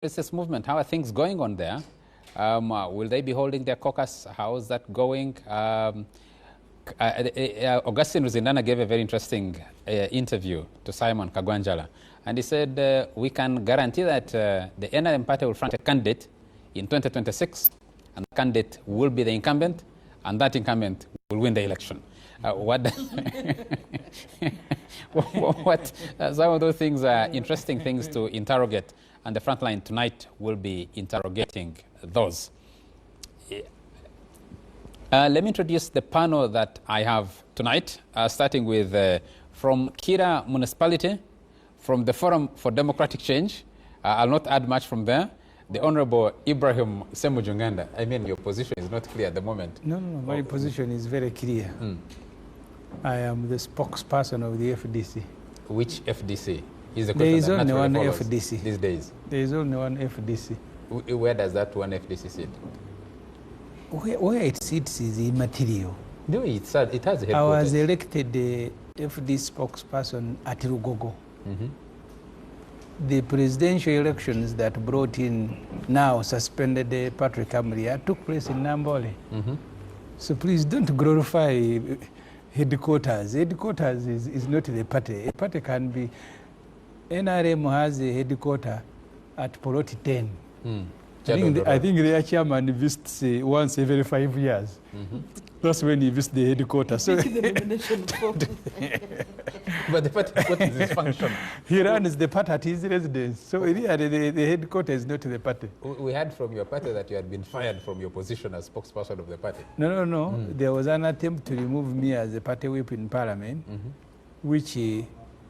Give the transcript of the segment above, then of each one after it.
This movement, how are things going on there? Will they be holding their caucus? How is that going? Augustine Ruzindana gave a very interesting interview to Simon Kagwanjala, and he said we can guarantee that the NRM party will front a candidate in 2026, and the candidate will be the incumbent, and that incumbent will win the election. Some of those things are interesting things to interrogate, and the Frontline tonight will be interrogating those. Let me introduce the panel that I have tonight, starting with from Kira Municipality, from the Forum for Democratic Change. I'll not add much from there. The Honorable Ibrahim Semujunganda. I mean, your position is not clear at the moment. No, my position is very clear. I am the spokesperson of the FDC. Which FDC? Is the there is that only one follows FDC. These days? There is only one FDC. Where does that one FDC sit? Where it sits is immaterial. No, it has headquarters. I was elected the FD spokesperson at Rugogo. The presidential elections that brought in now suspended Patrick Amria took place in Nambole. So please don't glorify headquarters. Headquarters is not the party. A party can be... NRM has a headquarters at Poroti 10. I think their chairman visits once every 5 years. That's when he visits the headquarters. So but the party, what is his function? He runs the party at his residence. So really, the headquarters is not the party. We heard from your party that you had been fired from your position as spokesperson of the party. No. There was an attempt to remove me as a party whip in Parliament, which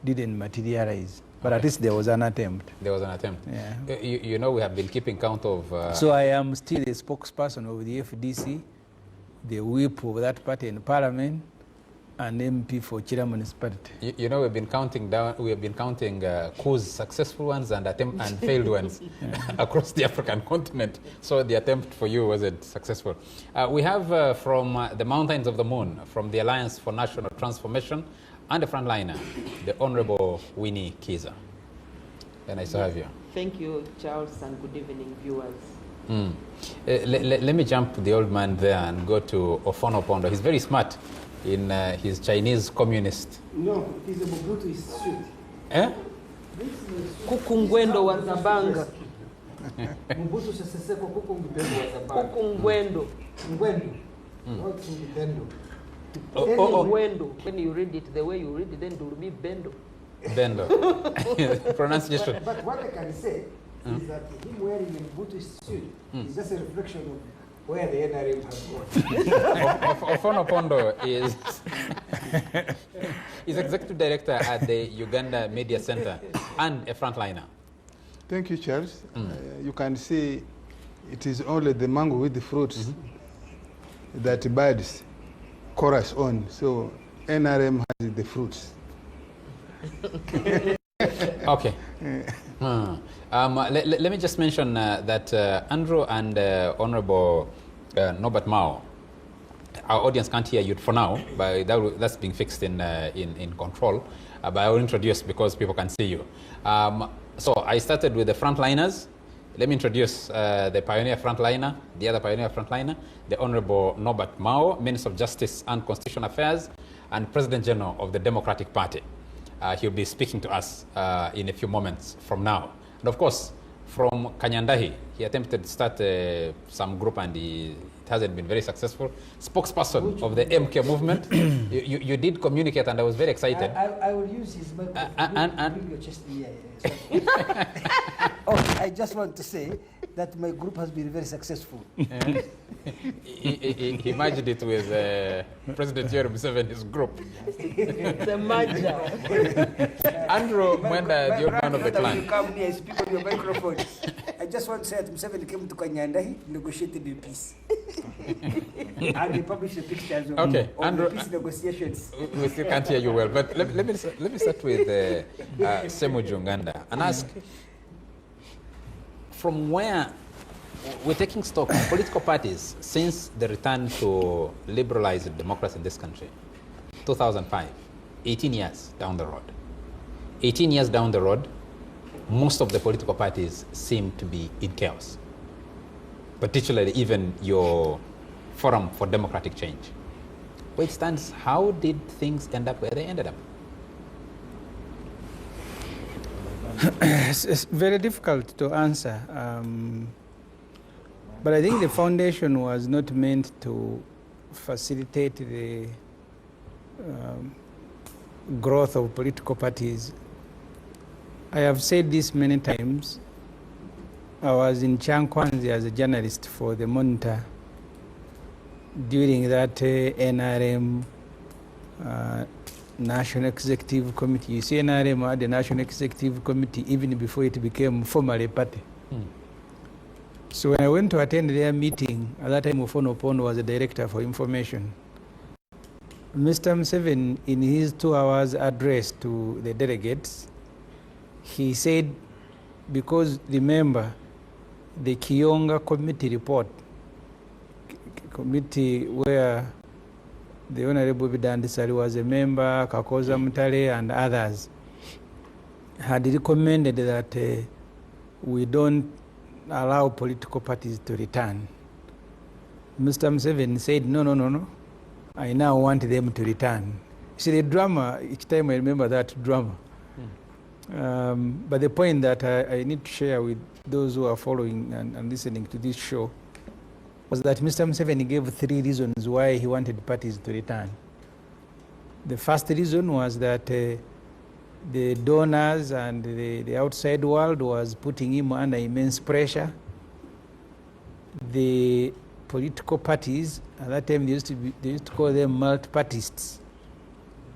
didn't materialize. But at least there was an attempt. There was an attempt. Yeah. You know, we have been keeping count of... So I am still a spokesperson of the FDC, the whip of that party in Parliament, and MP for Kira Municipality. You know, we've been counting coups, successful ones and failed ones across the African continent. So the attempt for you wasn't successful. We have from the Mountains of the Moon, from the Alliance for National Transformation, and the frontliner, the Honorable Winnie Kiza. Very nice to have you. Thank you, Charles, and good evening, viewers. Let me jump to the old man there and go to Ofono Pondo. He's very smart in his Chinese communist. No, he's a Mobutu suit. Eh? Kukungwendo wa Zabanga. Mobutu Seseko Kukungwendo wa Zabanga. Kukungwendo. Ngwendo. Not Ngwendo. Ngwendo. When you read it the way you read it, then it will be Bendo. Bendo. Pronunciation. But what I can say is that him wearing a Mobutu suit is just a reflection of where the NRM has gone. Ofono Pondo is executive director at the Uganda Media Center and a frontliner. Thank you, Charles. You can see it is only the mango with the fruits that birds chorus on. So NRM has the fruits. Okay. Let me just mention that Andrew and Honorable Norbert Mao, our audience can't hear you for now, but that's being fixed in control. But I will introduce because people can see you. So I started with the frontliners. Let me introduce the pioneer frontliner, the other pioneer frontliner, the Honorable Norbert Mao, Minister of Justice and Constitutional Affairs, and President General of the Democratic Party. He'll be speaking to us in a few moments from now. And of course, from Kanyandahi, he attempted to start some group and it hasn't been very successful. Spokesperson of the MK movement. you did communicate and I was very excited. I will use his microphone. Bring your chest in here. I just want to say that my group has been very successful. He merged it with President Yoweri Museveni's group. The merger. Andrew Mwenda, the old man of the clan. You come here, speak on your microphone. I just want to say that Museveni came to Kanyanda, he negotiated the peace. And he published the pictures of the peace negotiations. We still can't hear you well, but let me start with Semujunganda and ask, from where we're taking stock of political parties since the return to liberalized democracy in this country, 2005, 18 years down the road. 18 years down the road, most of the political parties seem to be in chaos, particularly even your Forum for Democratic Change. Where it stands, how did things end up where they ended up? It's very difficult to answer. But I think the foundation was not meant to facilitate the growth of political parties. I have said this many times. I was in Chankwanzi as a journalist for the Monitor during that NRM National Executive Committee. You see, NRM had the National Executive Committee even before it became formally a party. So when I went to attend their meeting, at that time Ofono Opondo was the director for information. Mr. Museveni, in his 2 hours address to the delegates, he said, because remember, the Kiyonga committee report, committee where the Honorable Bidandisari was a member, Kakoza Mutale and others, had recommended that we don't allow political parties to return. Mr. Museveni said, no, I now want them to return. See, the drama, each time I remember that drama. But the point that I need to share with those who are following and listening to this show was that Mr. Museveni gave 3 reasons why he wanted parties to return. The first reason was that the donors and the outside world was putting him under immense pressure. The political parties, at that time they used to call them multi-partists.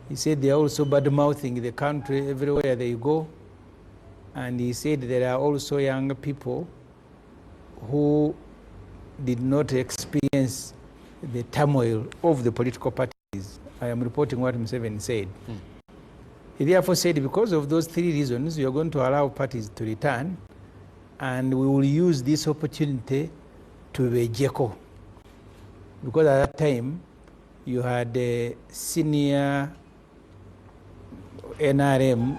He said they are also bad-mouthing the country everywhere they go. And he said there are also young people who did not experience the turmoil of the political parties. I am reporting what Museveni said. He therefore said, because of those 3 reasons, we are going to allow parties to return, and we will use this opportunity to Wejeko. Because at that time, you had a senior NRM,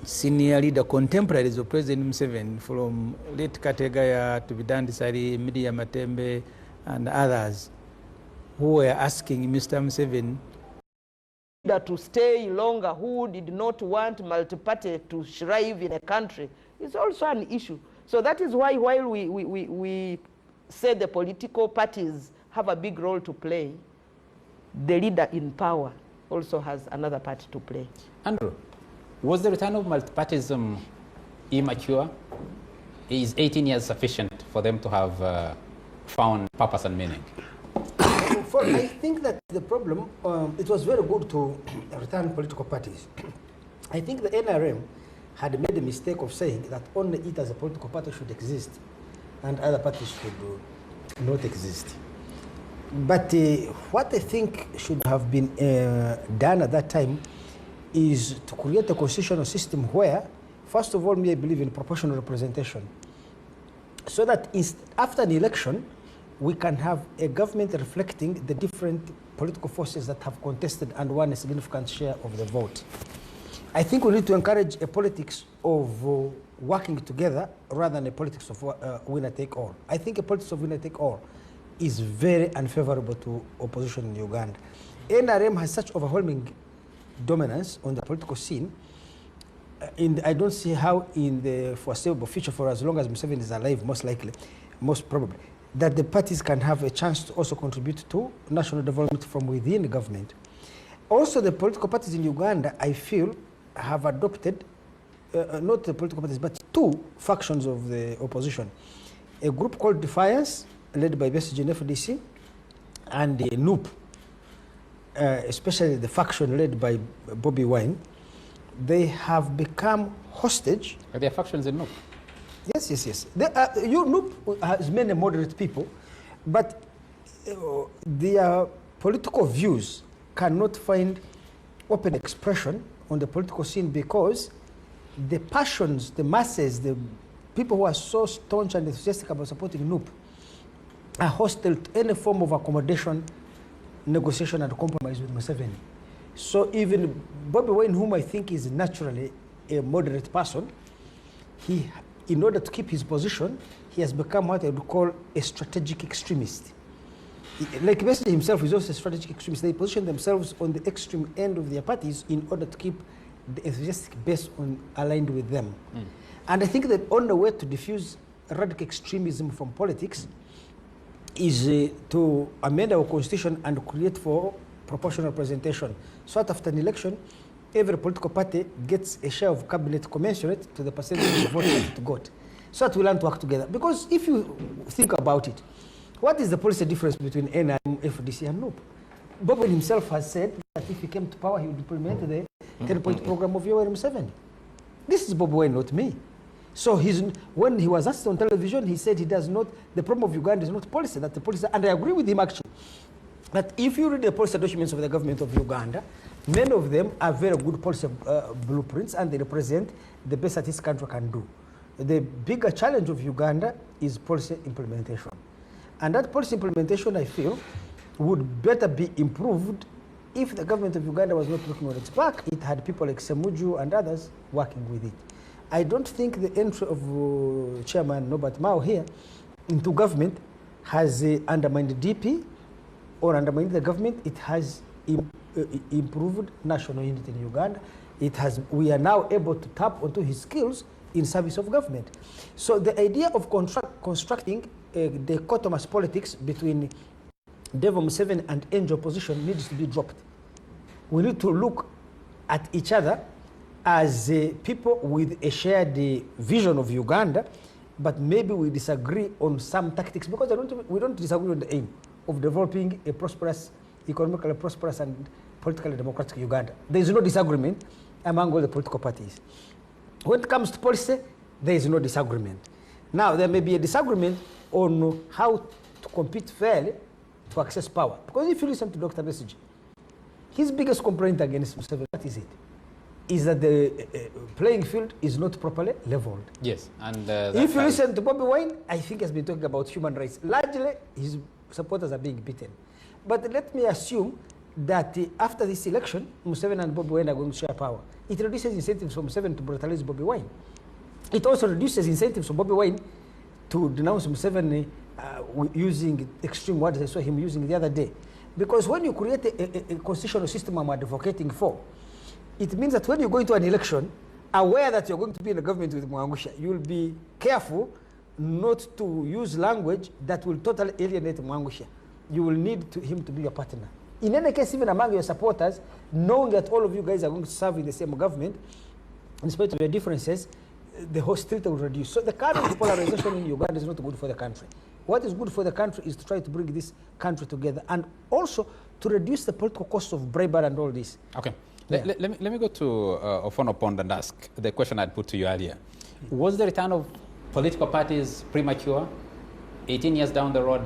senior leader, contemporaries of President Museveni, from late Kategaya to Bidandisari, Midia Matembe, and others, who were asking Mr. Museveni to stay longer, who did not want multi-party to thrive in a country, is also an issue. So that is why, while we say the political parties have a big role to play, the leader in power also has another part to play. Andrew, was the return of multipartism immature? Is 18 years sufficient for them to have found purpose and meaning? I think that the problem, it was very good to return political parties. I think the NRM had made the mistake of saying that only it as a political party should exist and other parties should not exist. But what I think should have been done at that time is to create a constitutional system where, first of all, I believe in proportional representation, so that after an election, we can have a government reflecting the different political forces that have contested and won a significant share of the vote. I think we need to encourage a politics of working together rather than a politics of winner-take-all. I think a politics of winner-take-all is very unfavorable to opposition in Uganda. NRM has such overwhelming dominance on the political scene. I don't see how in the foreseeable future, for as long as Museveni is alive, most probably, that the parties can have a chance to also contribute to national development from within the government. Also, the political parties in Uganda, I feel, have adopted, not the political parties, but 2 factions of the opposition. A group called Defiance, led by Besigye and FDC, and the NUP, especially the faction led by Bobby Wine. They have become hostage. Are there factions in NUP? Yes. NUP has many moderate people, but their political views cannot find open expression on the political scene because the passions, the masses, the people who are so staunch and enthusiastic about supporting NUP are hostile to any form of accommodation, negotiation, and compromise with Museveni. So even Bobby Wine, whom I think is naturally a moderate person, he, in order to keep his position, he has become what I would call a strategic extremist. Like basically himself is also a strategic extremist. They position themselves on the extreme end of their parties in order to keep the enthusiastic base aligned with them. And I think that only way to diffuse radical extremism from politics is to amend our constitution and create for proportional representation. So that after an election, every political party gets a share of cabinet commensurate to the percentage of votes that it got. So that we learn to work together. Because if you think about it, what is the policy difference between NRM, FDC, and NUP? Bobo himself has said that if he came to power, he would implement the 10-point program of Yoweri Museveni. This is Bobo Wine, not me. So when he was asked on television, he said he does not, the problem of Uganda is not policy, that the policy, and I agree with him actually, that if you read the policy documents of the government of Uganda, many of them are very good policy blueprints, and they represent the best that this country can do. The bigger challenge of Uganda is policy implementation. And that policy implementation, I feel, would better be improved if the government of Uganda was not looking on its back. It had people like Semuju and others working with it. I don't think the entry of Chairman Norbert Mao here into government has undermined DP or undermined the government. It has improved national unity in Uganda. We are now able to tap onto his skills in service of government. So the idea of constructing a dichotomous politics between Devo Museveni and Angel opposition needs to be dropped. We need to look at each other as people with a shared vision of Uganda, but maybe we disagree on some tactics, because we don't disagree on the aim of developing a prosperous, economically prosperous and politically democratic Uganda. There is no disagreement among all the political parties. When it comes to policy, there is no disagreement. Now, there may be a disagreement on how to compete fairly to access power. Because if you listen to Dr. Besigye, his biggest complaint against Museveni, what is it? Is that the playing field is not properly leveled. Yes, and if you listen to Bobby Wine, I think he's been talking about human rights. Largely, his supporters are being beaten. But let me assume that after this election, Museveni and Bobby Wine are going to share power. It reduces incentives for Museveni to brutalize Bobby Wine. It also reduces incentives for Bobby Wine to denounce Museveni using extreme words I saw him using the other day. Because when you create a constitutional system I'm advocating for, it means that when you go into an election, aware that you're going to be in a government with Mwangusha, you'll be careful not to use language that will totally alienate Mwangusha. You will need him to be your partner. In any case, even among your supporters, knowing that all of you guys are going to serve in the same government, in spite of your differences, the hostility will reduce. So the current polarization in Uganda is not good for the country. What is good for the country is to try to bring this country together, and also to reduce the political cost of bribery and all this. Okay. Yeah. Let me go to Ofono Pond and ask the question I'd put to you earlier. Was the return of political parties premature? 18 years down the road,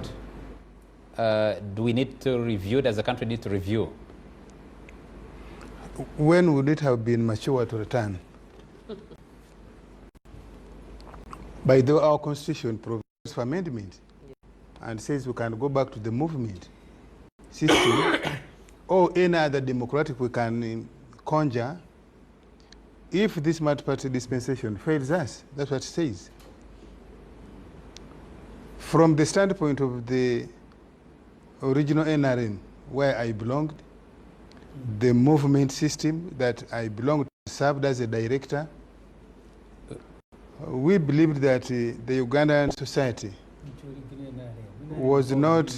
do we need to review, does the country need to review? When would it have been mature to return? By the way, our constitution provides for amendment and says we can go back to the movement system or any other democratic we can conjure if this multi-party dispensation fails us. That's what it says. From the standpoint of the original NRM, where I belonged, the movement system that I belonged to, served as a director, we believed that the Ugandan society was not,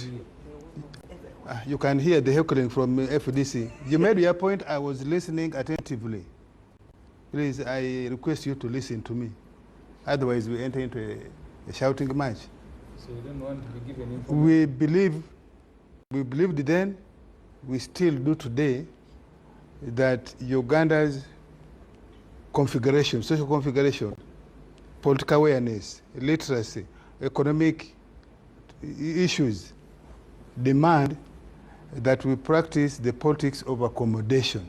you can hear the heckling from FDC. You made your point, I was listening attentively. Please, I request you to listen to me. Otherwise, we enter into a shouting match. So you don't want to be given information? We believed then, we still do today, that Uganda's configuration, social configuration, political awareness, literacy, economic issues demand that we practice the politics of accommodation.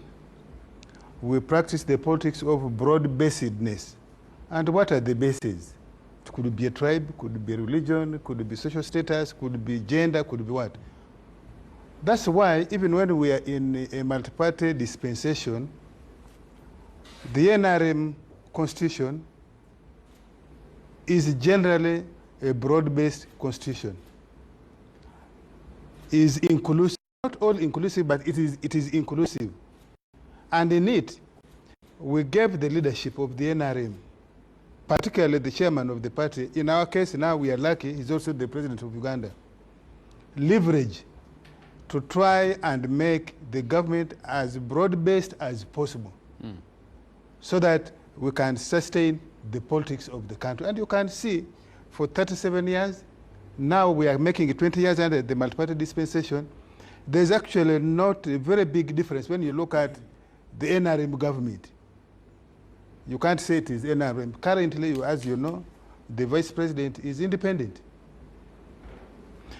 We practice the politics of broad-basedness. And what are the bases? It could be a tribe, could be religion, could be social status, could be gender, could be what? That's why even when we are in a multi-party dispensation, the NRM constitution is generally a broad-based constitution. Is inclusive, not all inclusive, but it is inclusive. And in it, we gave the leadership of the NRM, particularly the chairman of the party. In our case now, we are lucky, he's also the president of Uganda. Leverage to try and make the government as broad-based as possible, so that we can sustain the politics of the country. And you can see, for 37 years, now we are making it 20 years under the multi-party dispensation. There's actually not a very big difference when you look at the NRM government. You can't say it is NRM. Currently, as you know, the vice president is independent.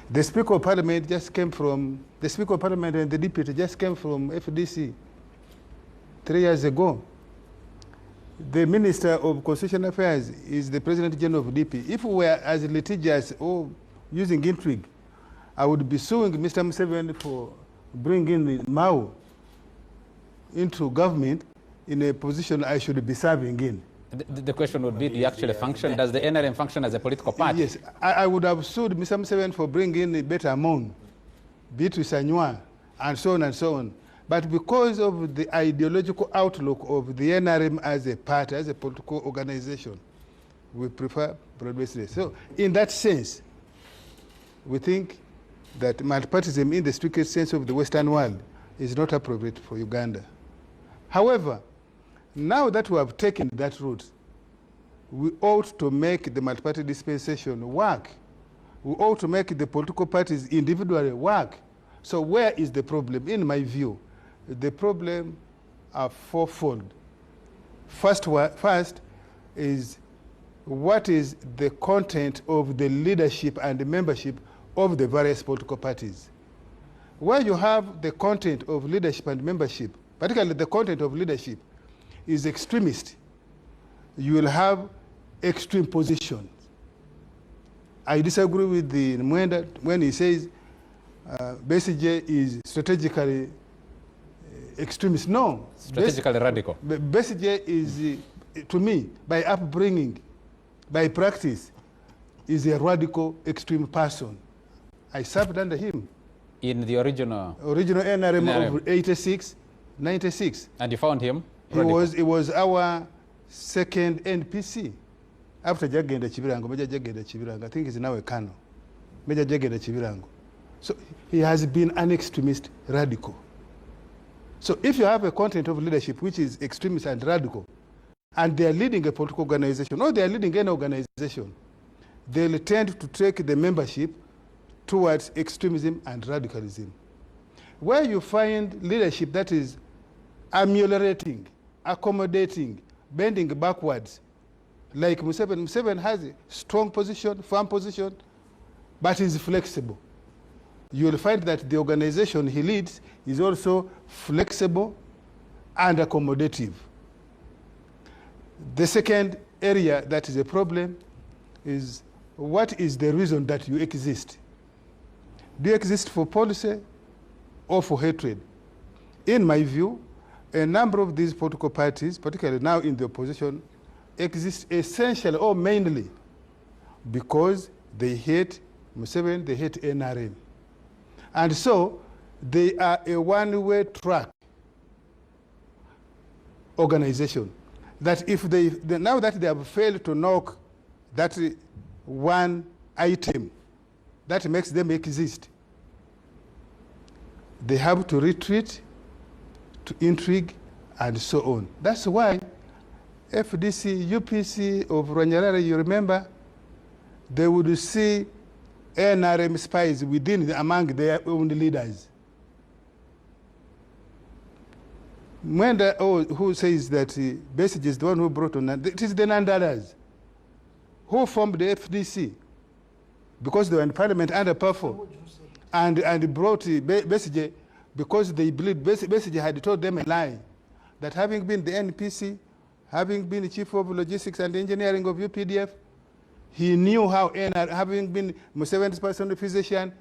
The Speaker of Parliament just came from, the Speaker of Parliament and the Deputy just came from FDC 3 years ago. The Minister of Constitutional Affairs is the President General of DP. If we were as litigious or using intrigue, I would be suing Mr. Museveni for bringing Mao into government in a position I should be serving in. The question would be, do you actually function? Does the NRM function as a political party? Yes, I would have sued Mr. Museveni for bringing Beta Amon, Beatrice Anywa, and so on and so on. But because of the ideological outlook of the NRM as a party, as a political organization, we prefer broad-based. So in that sense, we think that multipartyism in the strictest sense of the Western world is not appropriate for Uganda. However, now that we have taken that route, we ought to make the multi-party dispensation work. We ought to make the political parties individually work. So where is the problem? In my view, the problem are fourfold. First is, what is the content of the leadership and the membership of the various political parties? Where you have the content of leadership and membership, particularly the content of leadership, is extremist, you will have extreme positions. I disagree with the Mwenda when he says Besigye is strategically extremist. No. Strategically radical. Besigye is, to me, by upbringing, by practice, is a radical, extreme person. I served under him. In the original NRM of 86, 96. And you found him? It was our second NPC. After Jagenda Chibirango, Major Jagenda Chibirango, I think he's now a colonel. Major Jagenda Chibirango. So he has been an extremist radical. So if you have a content of leadership which is extremist and radical, and they are leading a political organization, or they are leading any organization, they'll tend to take the membership towards extremism and radicalism. Where you find leadership that is ameliorating, accommodating, bending backwards, like Museveni. Museveni has a strong position, firm position, but is flexible. You will find that the organization he leads is also flexible and accommodative. The second area that is a problem is, what is the reason that you exist? Do you exist for policy or for hatred? In my view, a number of these political parties, particularly now in the opposition, exist essentially or mainly because they hate Museveni, they hate NRM. And so they are a one-way track organization that if now that they have failed to knock that one item that makes them exist, they have to retreat, to intrigue, and so on. That's why FDC, UPC of Rwanyarara, you remember, they would see NRM spies among their own leaders. Mwenda, who says that Besigye is the one who brought on, it is the Nandalas who formed the FDC because they were in parliament under powerful, and brought Besigye because they believed Besigye had told them a lie, that having been the NPC, having been the chief of logistics and engineering of UPDF, he knew how, having been Museveni's personal physician,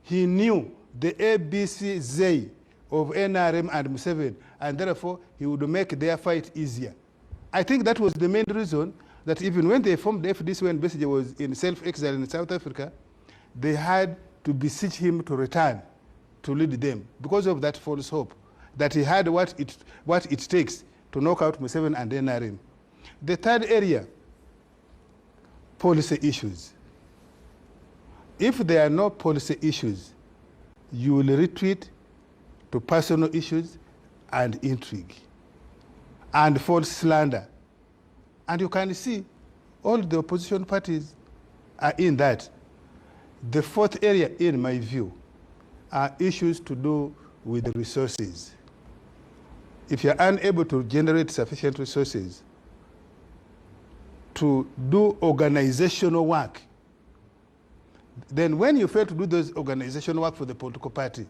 he knew the ABCZ of NRM and Museveni, and therefore he would make their fight easier. I think that was the main reason that even when they formed the FDC, when Besigye was in self-exile in South Africa, they had to beseech him to return to lead them because of that false hope that he had what it takes to knock out Museveni and NRM. The third area, policy issues. If there are no policy issues, you will retreat to personal issues and intrigue and false slander. And you can see all the opposition parties are in that. The fourth area, in my view, are issues to do with the resources. If you're unable to generate sufficient resources to do organizational work, then when you fail to do those organizational work for the political party,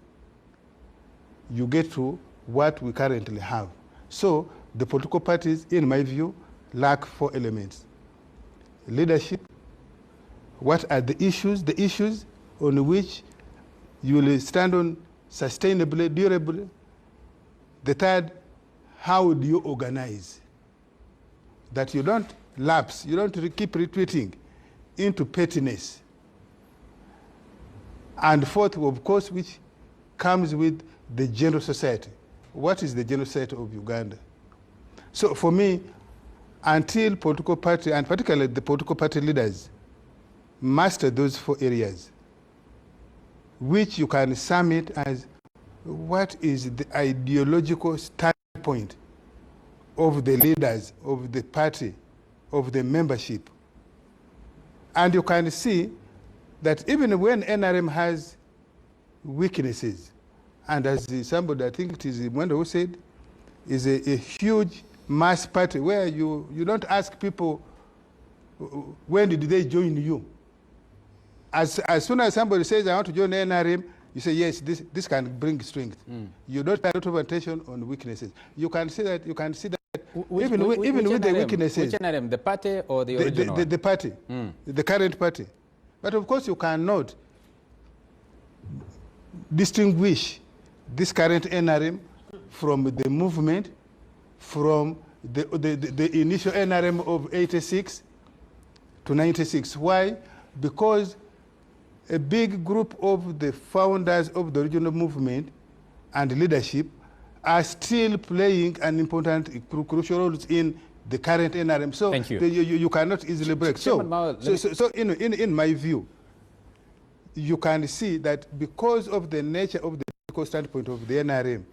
you get to what we currently have. So the political parties, in my view, lack 4 elements. Leadership, what are the issues on which you will stand on sustainably, durably. The third, how do you organize? That you don't lapse, you don't keep retreating into pettiness. And fourth, of course, which comes with the general society. What is the general society of Uganda? So for me, until political party, and particularly the political party leaders, master those 4 areas, which you can sum it as what is the ideological standpoint of the leaders of the party, of the membership. And you can see that even when NRM has weaknesses, and as somebody, I think it is Mwendo who said, is a huge mass party where you don't ask people when did they join you. As soon as somebody says, I want to join the NRM, you say, yes, this can bring strength. You don't pay a lot of attention on weaknesses. You can see that, even with the weaknesses. Which NRM, the party or the original? The party, the current party. But of course, you cannot distinguish this current NRM from the movement, from the initial NRM of 86 to 96. Why? Because a big group of the founders of the original movement and leadership are still playing an important, crucial role in the current NRM. So thank you. You cannot easily break. So in my view, you can see that because of the nature of the political standpoint of the NRM,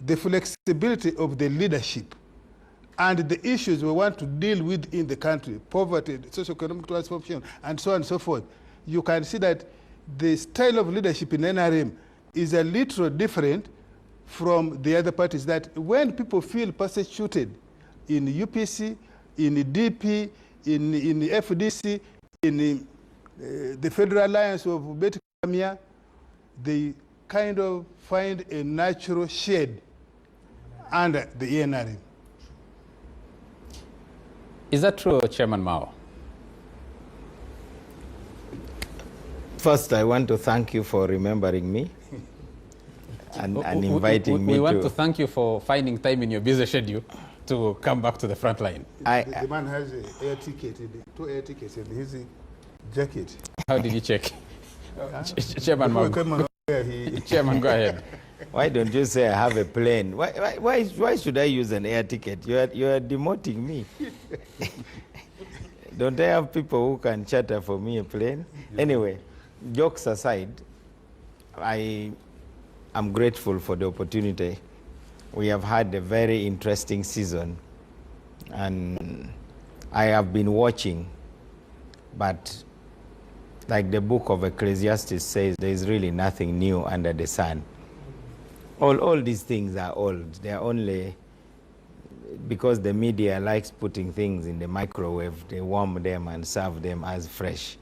the flexibility of the leadership and the issues we want to deal with in the country, poverty, socio-economic transformation, and so on and so forth, you can see that the style of leadership in NRM is a little different from the other parties, that when people feel persecuted in UPC, in DP, in FDC, in the Federal Alliance of Betkamiya, they kind of find a natural shade under the NRM. Is that true, Chairman Mao? First, I want to thank you for remembering me and inviting me. We want to thank you for finding time in your busy schedule to come back to the front line. The man has an air ticket, 2 air tickets in his jacket. How did you check? Chairman Mao. Chairman, go ahead. Why don't you say I have a plane? Why should I use an air ticket? You are demoting me. Don't I have people who can charter for me a plane? Anyway, jokes aside, I am grateful for the opportunity. We have had a very interesting season, and I have been watching, but like the book of Ecclesiastes says, there is really nothing new under the sun. All these things are old. They are only because the media likes putting things in the microwave, they warm them and serve them as fresh.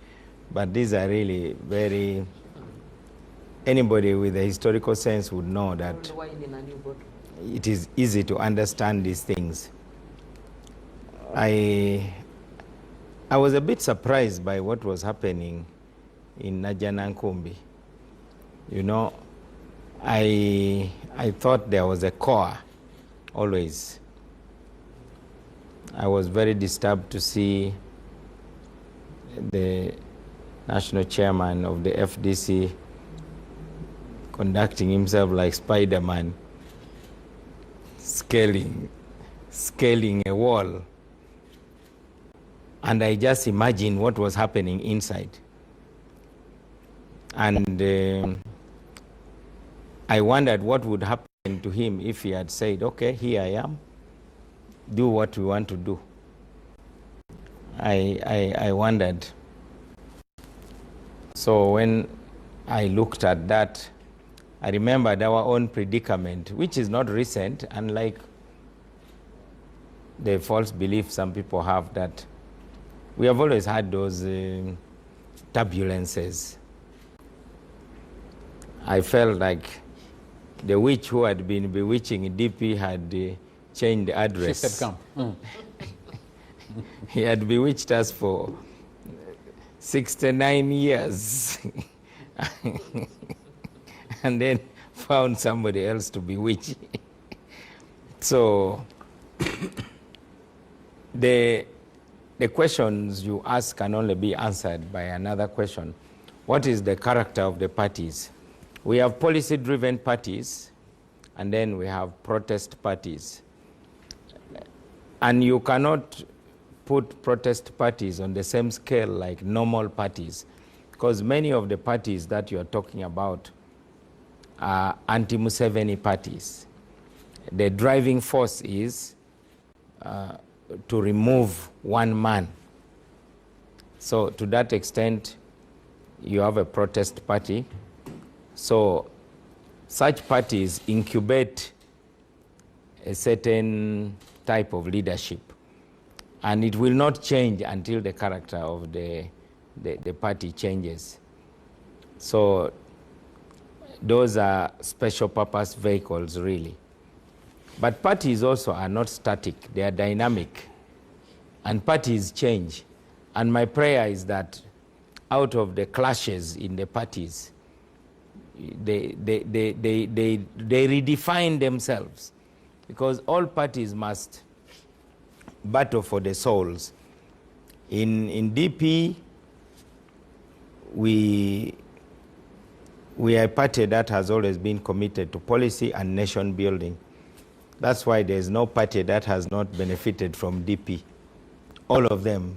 But these are really very, anybody with a historical sense would know that it is easy to understand these things. I was a bit surprised by what was happening in Najanankumbi. You know, I thought there was a core always. I was very disturbed to see the national chairman of the FDC conducting himself like Spider-Man, scaling a wall. And I just imagined what was happening inside. And I wondered what would happen to him if he had said, okay, here I am, do what we want to do. I wondered. So when I looked at that, I remembered our own predicament, which is not recent, unlike the false belief some people have that we have always had those turbulences. I felt like the witch who had been bewitching DP had changed the address. Shifted camp. He had bewitched us for 69 years and then found somebody else to bewitch. So the questions you ask can only be answered by another question. What is the character of the parties? We have policy-driven parties, and then we have protest parties. And you cannot put protest parties on the same scale like normal parties, because many of the parties that you are talking about are anti-Museveni parties. The driving force is to remove one man. So to that extent, you have a protest party. So such parties incubate a certain type of leadership, and it will not change until the character of the party changes. So those are special purpose vehicles, really. But parties also are not static, they are dynamic, and parties change. And my prayer is that out of the clashes in the parties, they redefine themselves, because all parties must battle for the souls. In DP, we are a party that has always been committed to policy and nation building. That's why there's no party that has not benefited from DP. All of them.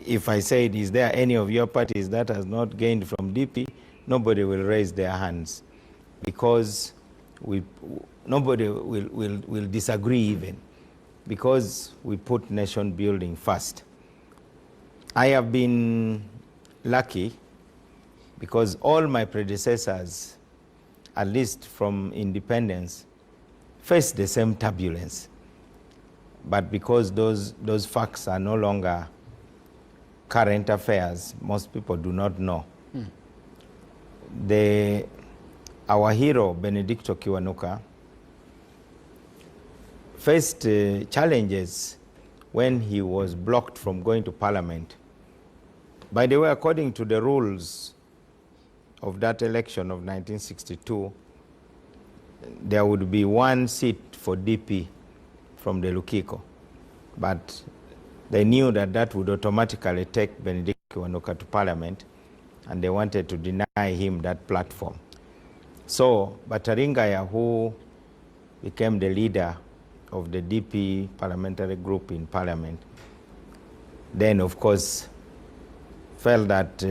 If I said, is there any of your parties that has not gained from DP, nobody will raise their hands, because nobody will disagree even, because we put nation building first. I have been lucky because all my predecessors, at least from independence, faced the same turbulence. But because those facts are no longer current affairs, most people do not know. Our hero, Benedicto Kiwanuka, faced challenges when he was blocked from going to parliament. By the way, according to the rules of that election of 1962, there would be one seat for DP from the Lukiko. But they knew that that would automatically take Benedict Kiwanuka to parliament, and they wanted to deny him that platform. So Bataringaya, who became the leader of the DP parliamentary group in parliament, then of course felt that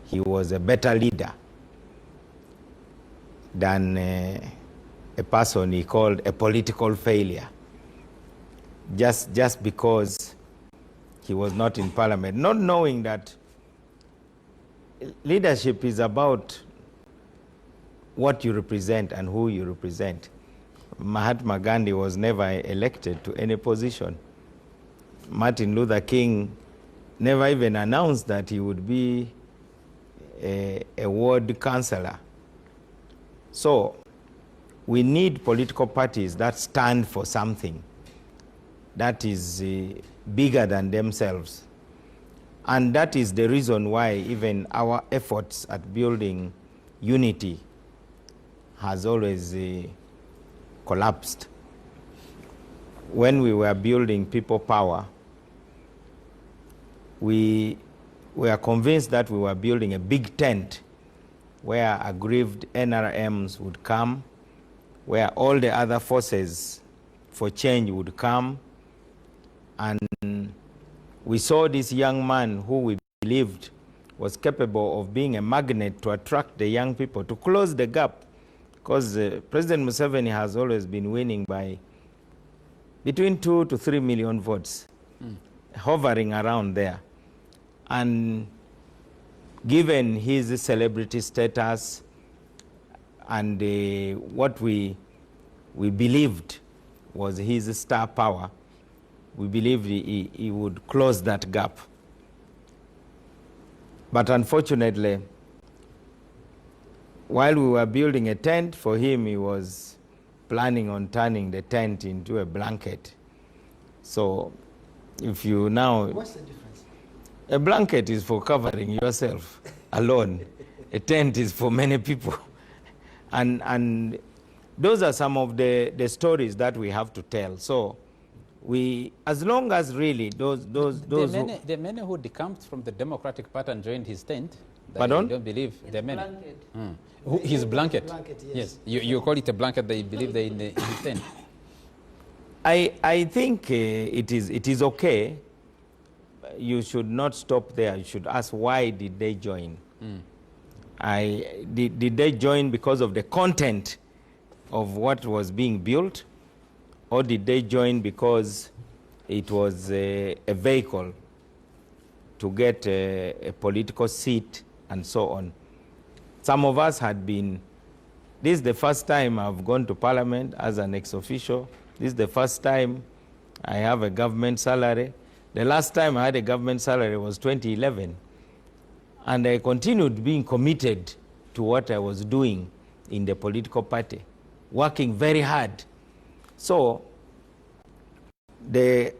he was a better leader than a person he called a political failure, just because he was not in parliament, not knowing that leadership is about what you represent and who you represent. Mahatma Gandhi was never elected to any position. Martin Luther King never even announced that he would be a ward councillor. So we need political parties that stand for something that is bigger than themselves. And that is the reason why even our efforts at building unity has always collapsed. when we were building people power, we were convinced that we were building a big tent where aggrieved NRMs would come, where all the other forces for change would come. And we saw this young man who we believed was capable of being a magnet to attract the young people, to close the gap, because President Museveni has always been winning by between 2 to 3 million votes, hovering around there. And given his celebrity status and what we believed was his star power, we believed he would close that gap. But unfortunately, while we were building a tent for him, he was planning on turning the tent into a blanket. So if you now... What's the difference? A blanket is for covering yourself alone. A tent is for many people. And those are some of the stories that we have to tell. So we, as long as really there are many who decamped from the Democratic Party and joined his tent. Pardon? I don't believe there are many. Blanket. His blanket. Yes. You call it a blanket. They believe they're in his tent. I think it is okay. You should not stop there. You should ask, why did they join? Did they join because of the content of what was being built, or did they join because it was a vehicle to get a political seat and so on? Some of us had been, this is the first time I've gone to Parliament as an ex-official. This is the first time I have a government salary. The last time I had a government salary was 2011. And I continued being committed to what I was doing in the political party, working very hard. So the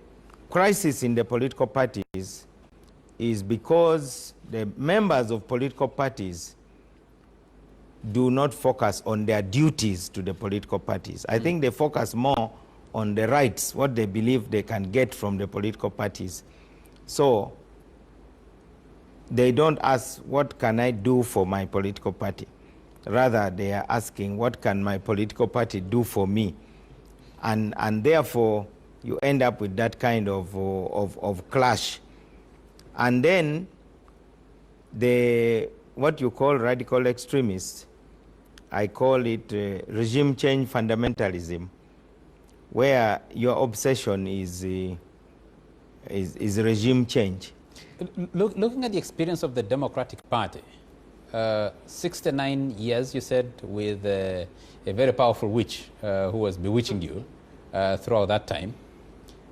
crisis in the political parties is because the members of political parties do not focus on their duties to the political parties. I think they focus more on the rights, what they believe they can get from the political parties. So they don't ask, what can I do for my political party? Rather, they are asking, what can my political party do for me? And therefore, you end up with that kind of clash. And then, what you call radical extremists, I call it regime change fundamentalism, where your obsession is regime change. Looking at the experience of the Democratic Party, 69 years, you said, with a very powerful witch who was bewitching you throughout that time.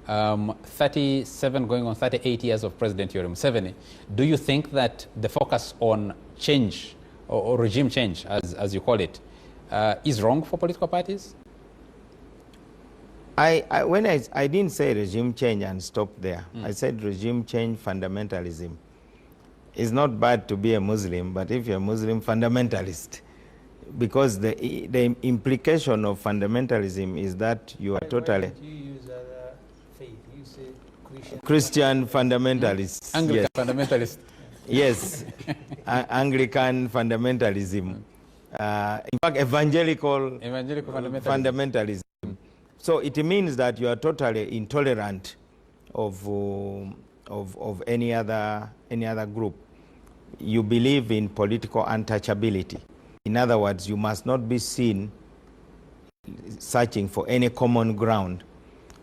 37 going on 38 years of President Yoweri Museveni. Do you think that the focus on change or regime change, as you call it, is wrong for political parties? When I didn't say regime change and stop there. I said regime change fundamentalism. It's not bad to be a Muslim, but if you're a Muslim fundamentalist, because the implication of fundamentalism is that you are totally... Why don't you use other faith? You say Christian fundamentalists. Anglican Yes. fundamentalist. Yes, Anglican fundamentalism. In fact, evangelical fundamentalism. So it means that you are totally intolerant of any other group. You believe in political untouchability. In other words, you must not be seen searching for any common ground.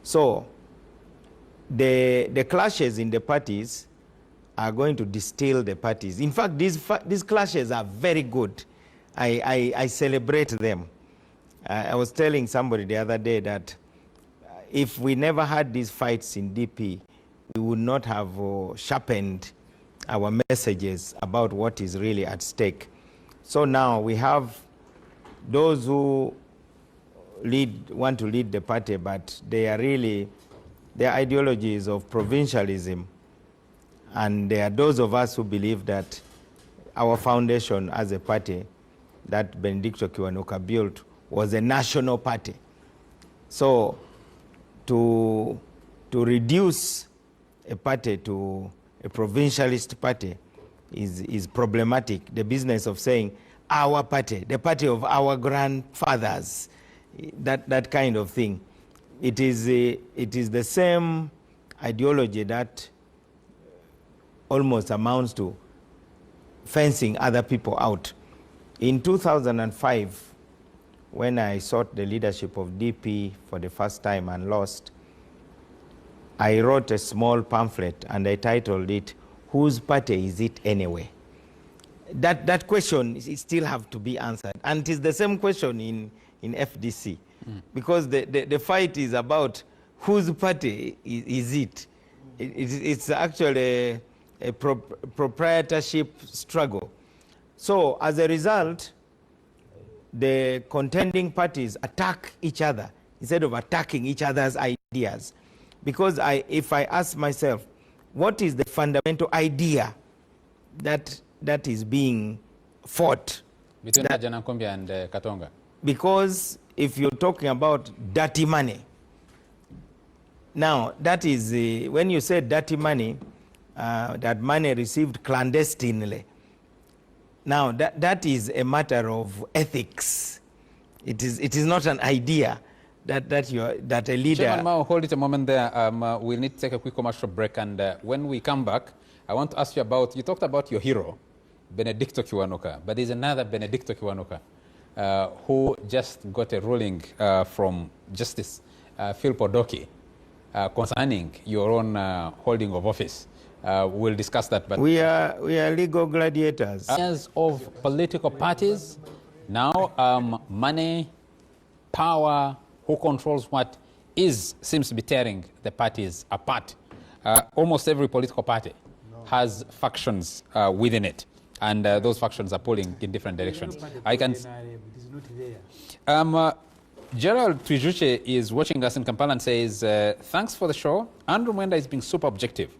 So the clashes in the parties are going to distill the parties. In fact, these clashes are very good. I celebrate them. I was telling somebody the other day that if we never had these fights in DP, we would not have sharpened our messages about what is really at stake. So now we have those who want to lead the party, but they are really, their ideologies of provincialism. And there are those of us who believe that our foundation as a party that Benedicto Kiwanuka built was a national party. So to reduce a party to a provincialist party is problematic. The business of saying our party, the party of our grandfathers, that kind of thing. It is the same ideology that almost amounts to fencing other people out. In 2005, when I sought the leadership of DP for the first time and lost, I wrote a small pamphlet and I titled it, "Whose party is it anyway?" That question still have to be answered. And it is the same question in FDC. Because the fight is about whose party is it. It's actually a proprietorship struggle. So as a result, the contending parties attack each other instead of attacking each other's ideas. Because if I ask myself, what is the fundamental idea that is being fought? Between Ajanakombi and Katonga. Because if you're talking about dirty money, now that is, when you say dirty money, that money received clandestinely, now that is a matter of ethics. It is not an idea that a leader... Chairman Mao, hold it a moment there. We'll need to take a quick commercial break, and when we come back, I want to ask you about, you talked about your hero, Benedicto Kiwanuka, but there's another Benedicto Kiwanuka who just got a ruling from Justice Phil Podoki concerning your own holding of office. We'll discuss that. But we are legal gladiators. As of political parties, now money, power, who controls what seems to be tearing the parties apart. Almost every political party has factions within it, and those factions are pulling in different directions. I can. Gerald Twijuche is watching us in Kampala and says, thanks for the show. Andrew Mwenda is being super objective.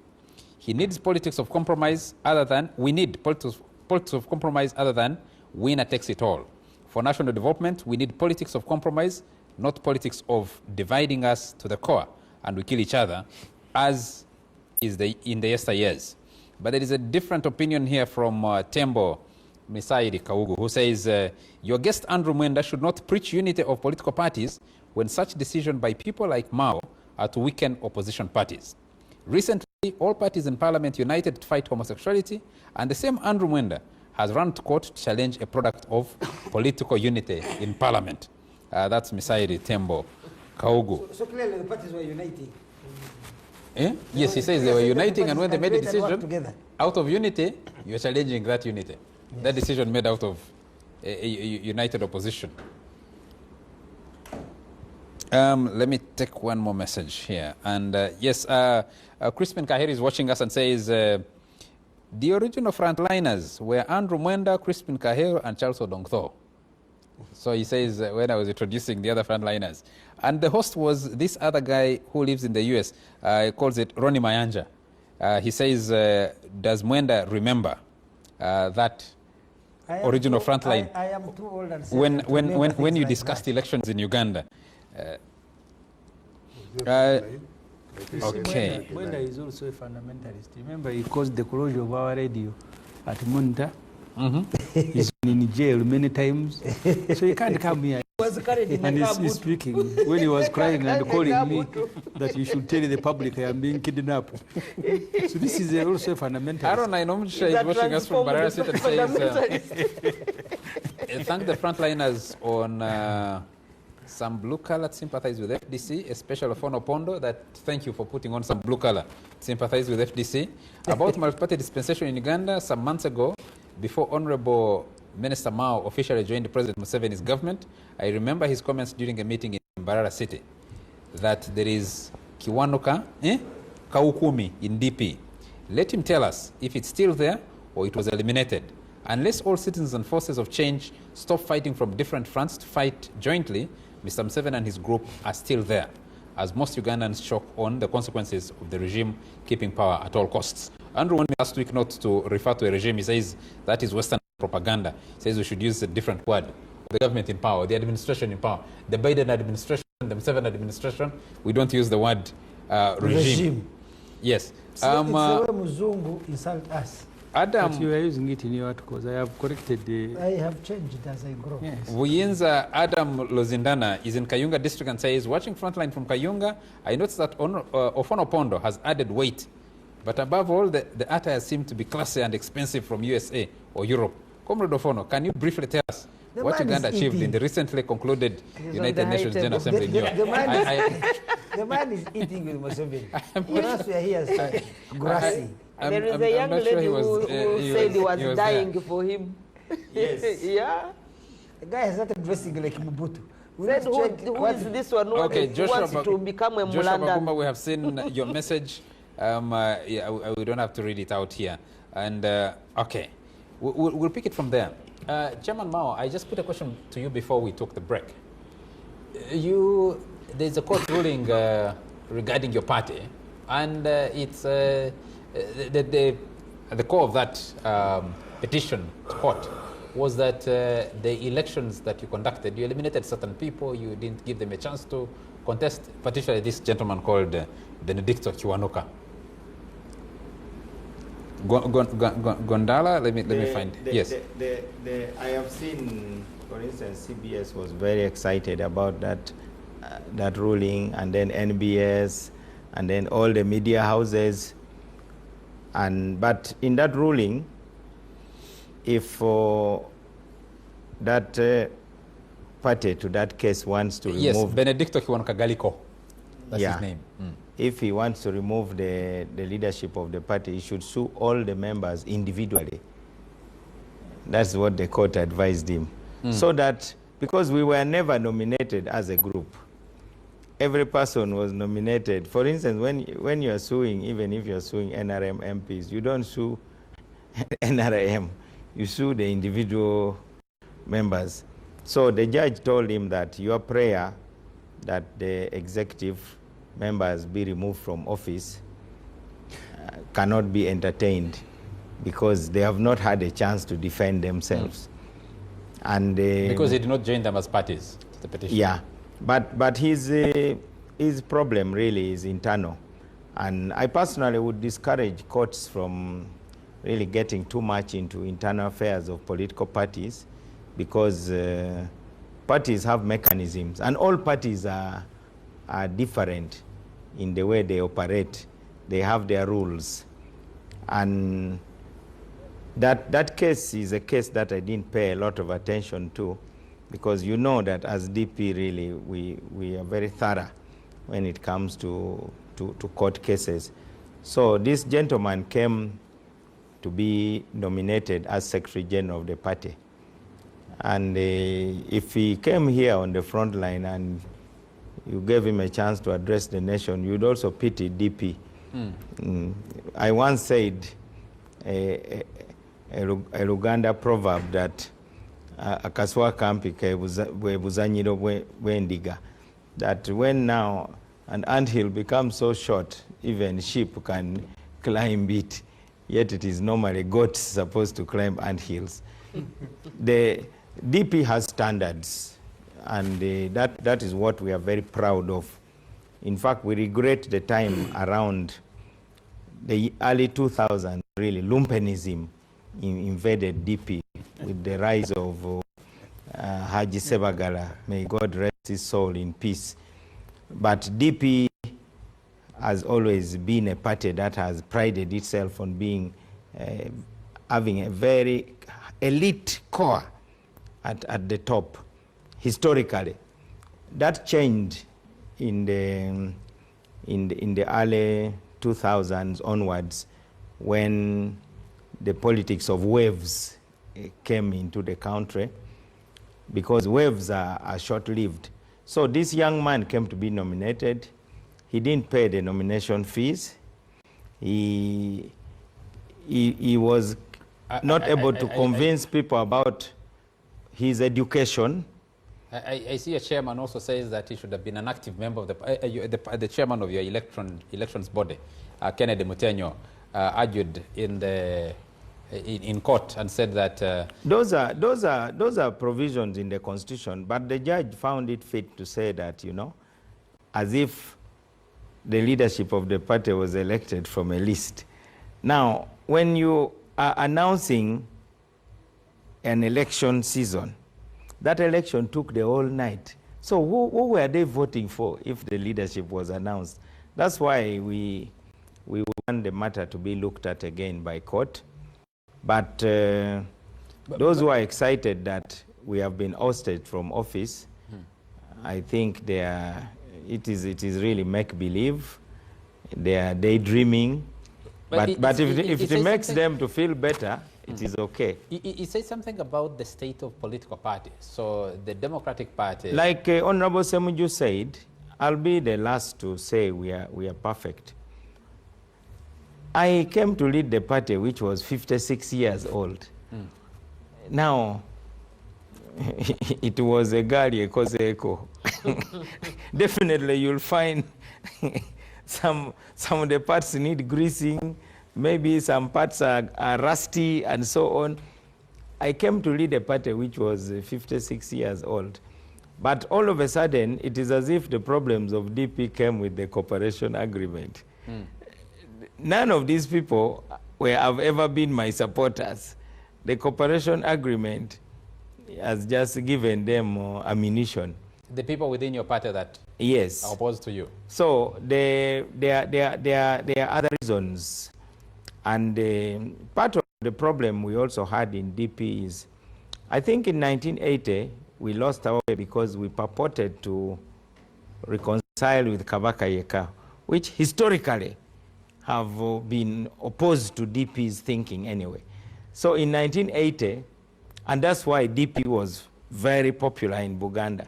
He needs politics of compromise other than, we need politics of compromise other than winner takes it all. For national development, we need politics of compromise, not politics of dividing us to the core and we kill each other, as is in the yesteryears. But there is a different opinion here from Tembo Misaidi Kaugu, who says, your guest Andrew Mwenda should not preach unity of political parties when such decision by people like Mao are to weaken opposition parties. Recently, all parties in parliament united to fight homosexuality, and the same Andrew Mwenda has run to court to challenge a product of political unity in parliament. That's Misaidi Tembo Kaugu. So clearly the parties were uniting. Yes, he says they were uniting, and when they made a decision out of unity, you're challenging that unity. Yes. That decision made out of a united opposition. Let me take one more message here. And yes, Crispin Kaheri is watching us and says, the original frontliners were Andrew Mwenda, Crispin Kaheri, and Charles Odongtho. So he says, when I was introducing the other frontliners. And the host was this other guy who lives in the US. He calls it Ronnie Mayanja. He says, does Mwenda remember that original frontline? I am too old and when you discussed elections in Uganda. Okay. Mwenda is also a fundamentalist. Remember, he caused the closure of our radio at Munta. He's been in jail many times, so he can't come here. And he's speaking when he was crying and calling me that you should tell the public I am being kidnapped. So this is also a fundamentalist. Aaron Ainomsha is watching us from Barara City and says, thank the frontliners on some blue color sympathize with FDC, especially Fono Pondo, that thank you for putting on some blue color sympathize with FDC. About multi-party dispensation in Uganda some months ago, before Honorable Minister Mao officially joined President Museveni's government, I remember his comments during a meeting in Barara City that there is Kiwanuka, Kaukumi in DP. Let him tell us if it's still there or it was eliminated. Unless all citizens and forces of change stop fighting from different fronts to fight jointly, Mr. Museveni and his group are still there, as most Ugandans choke on the consequences of the regime keeping power at all costs. Andrew warned me last week not to refer to a regime. He says that is Western propaganda. He says we should use a different word. The government in power, the administration in power. The Biden administration the Museveni administration, we don't use the word regime. Yes. It's the way Muzungu insult us. Adam, But you are using it in your articles. I have corrected the... I have changed as I grow. Yes. Wuyinza Adam Lozindana is in Kayunga district and says, watching Frontline from Kayunga, I noticed that Ofono Pondo has added weight. But above all, the attires seem to be classy and expensive from USA or Europe. Comrade Ofono, can you briefly tell us what Uganda achieved in the recently concluded United Nations General Assembly in New York? The man is eating with Museveni. For us, we are here grassy. There is a young lady who said he was dying for him. Yes. Yeah. The guy has started dressing like Mobutu. Said who is this one who wants to become a Joshua Mulanda? Baguma, we have seen your message. Yeah, we don't have to read it out here. And okay, we'll pick it from there. Chairman Mao, I just put a question to you before we took the break. There's a court ruling regarding your party, and it's the core of that petition to court was that the elections that you conducted, you eliminated certain people, you didn't give them a chance to contest, particularly this gentleman called Benedicto Kiwanuka. Gondala, let me find. Yes. I have seen, for instance, CBS was very excited about that ruling, and then NBS, and then all the media houses. But in that ruling, if that party to that case wants to remove... Yes, Benedicto Kiwanuka Galiko. That's his name. If he wants to remove the leadership of the party, he should sue all the members individually. That's what the court advised him. So that, because we were never nominated as a group, every person was nominated. For instance, when you are suing, even if you are suing NRM MPs, you don't sue NRM, you sue the individual members. So the judge told him that your prayer that the executive members be removed from office cannot be entertained because they have not had a chance to defend themselves. And because he did not join them as parties to the petition. Yeah, but his problem really is internal. And I personally would discourage courts from really getting too much into internal affairs of political parties, because parties have mechanisms, and all parties are different in the way they operate. They have their rules. And that case is a case that I didn't pay a lot of attention to, because you know that as DP really we are very thorough when it comes to court cases. So this gentleman came to be nominated as Secretary General of the party. And if he came here on the front line and you gave him a chance to address the nation, you'd also pity DP. I once said a Luganda proverb that akaswa kampi bwebuzanyiro bwendiga, that when now an anthill becomes so short, even sheep can climb it, yet it is normally goats supposed to climb anthills. The DP has standards, and that is what we are very proud of. In fact, we regret the time around the early 2000s, really, lumpenism invaded DP with the rise of Haji Sebagala. May God rest his soul in peace. But DP has always been a party that has prided itself on being, having a very elite core at the top, historically. That changed in the early 2000s onwards, when the politics of waves came into the country, because waves are short-lived. So this young man came to be nominated. He didn't pay the nomination fees. He was not able to convince people about his education. I see a chairman also says that he should have been an active member of the chairman of your elections body, Kennedy Mutenyo, argued in court and said that those are provisions in the Constitution, but the judge found it fit to say that, you know, as if the leadership of the party was elected from a list. Now, when you are announcing an election season, that election took the whole night. So who were they voting for if the leadership was announced? That's why we want the matter to be looked at again by court. But those who are excited that we have been ousted from office, I think it is really make-believe. They are daydreaming. But if it makes them to feel better, it is okay. He says something about the state of political parties. So the Democratic Party... Like Honorable Semuju said, I'll be the last to say we are perfect. I came to lead the party which was 56 years old. Now, it was a gari, a cause echo. Definitely you'll find some of the parts need greasing, maybe some parts are rusty and so on. I came to lead a party which was 56 years old. But all of a sudden, it is as if the problems of DP came with the cooperation agreement. None of these people have ever been my supporters. The cooperation agreement has just given them ammunition. The people within your party that yes. are opposed to you. So there are other reasons. And part of the problem we also had in DP is, I think in 1980, we lost our way because we purported to reconcile with Kabaka Yeka, which historically have been opposed to DP's thinking anyway. So in 1980, and that's why DP was very popular in Buganda.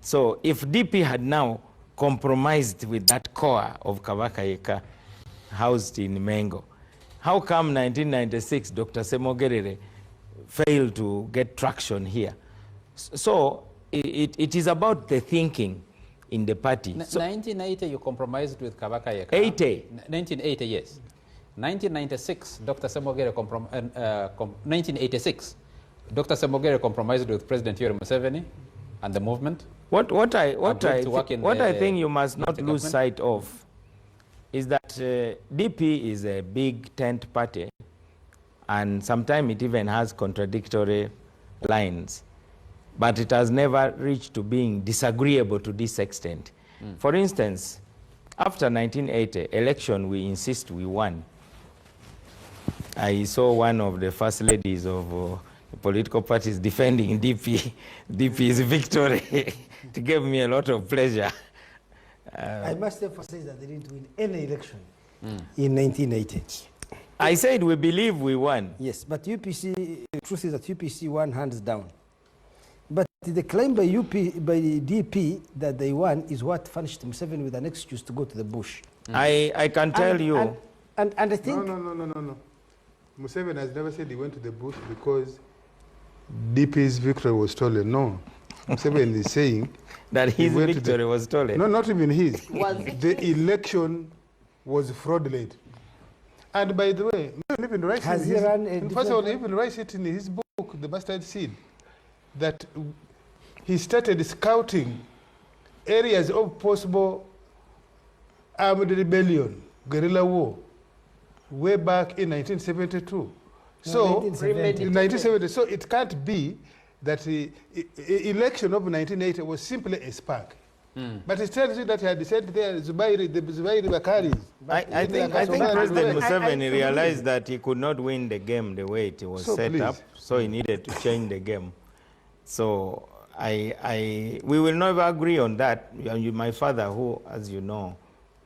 So if DP had now compromised with that core of Kabaka Yeka housed in Mengo, how come 1996 Dr. Semogerere failed to get traction here? So it is about the thinking in the party. 1980 you compromised with Kabaka Yeka. 1980, yes. 1996 Dr. Semogere 1986 Dr. Semogere compromised with President Yoweri Museveni and the movement. What I think you must not lose sight of is that DP is a big tent party, and sometimes it even has contradictory lines, but it has never reached to being disagreeable to this extent. For instance, after 1980 election, we insist we won. I saw one of the first ladies of the political parties defending DP's victory. It gave me a lot of pleasure. I must emphasize that they didn't win any election in 1980. I said we believe we won. Yes, but UPC, the truth is that UPC won hands down. But the claim by DP that they won is what furnished Museveni with an excuse to go to the bush. I can tell you. And I think... No. Museveni has never said he went to the bush because DP's victory was stolen. No. Museveni is saying that his victory was stolen. No, not even his. The election was fraudulent. And by the way, even writes first of all, even writes it in his book, The Bastard Seed, that he started scouting areas of possible armed rebellion, guerrilla war, way back in 1972. So, in 1970, so it can't be that the election of 1980 was simply a spark. But it tells you that he had said there, the Zubairi Bakaris. I think President Museveni realized that he could not win the game the way it was set up, so he needed to change the game. So we will never agree on that. My father, who, as you know,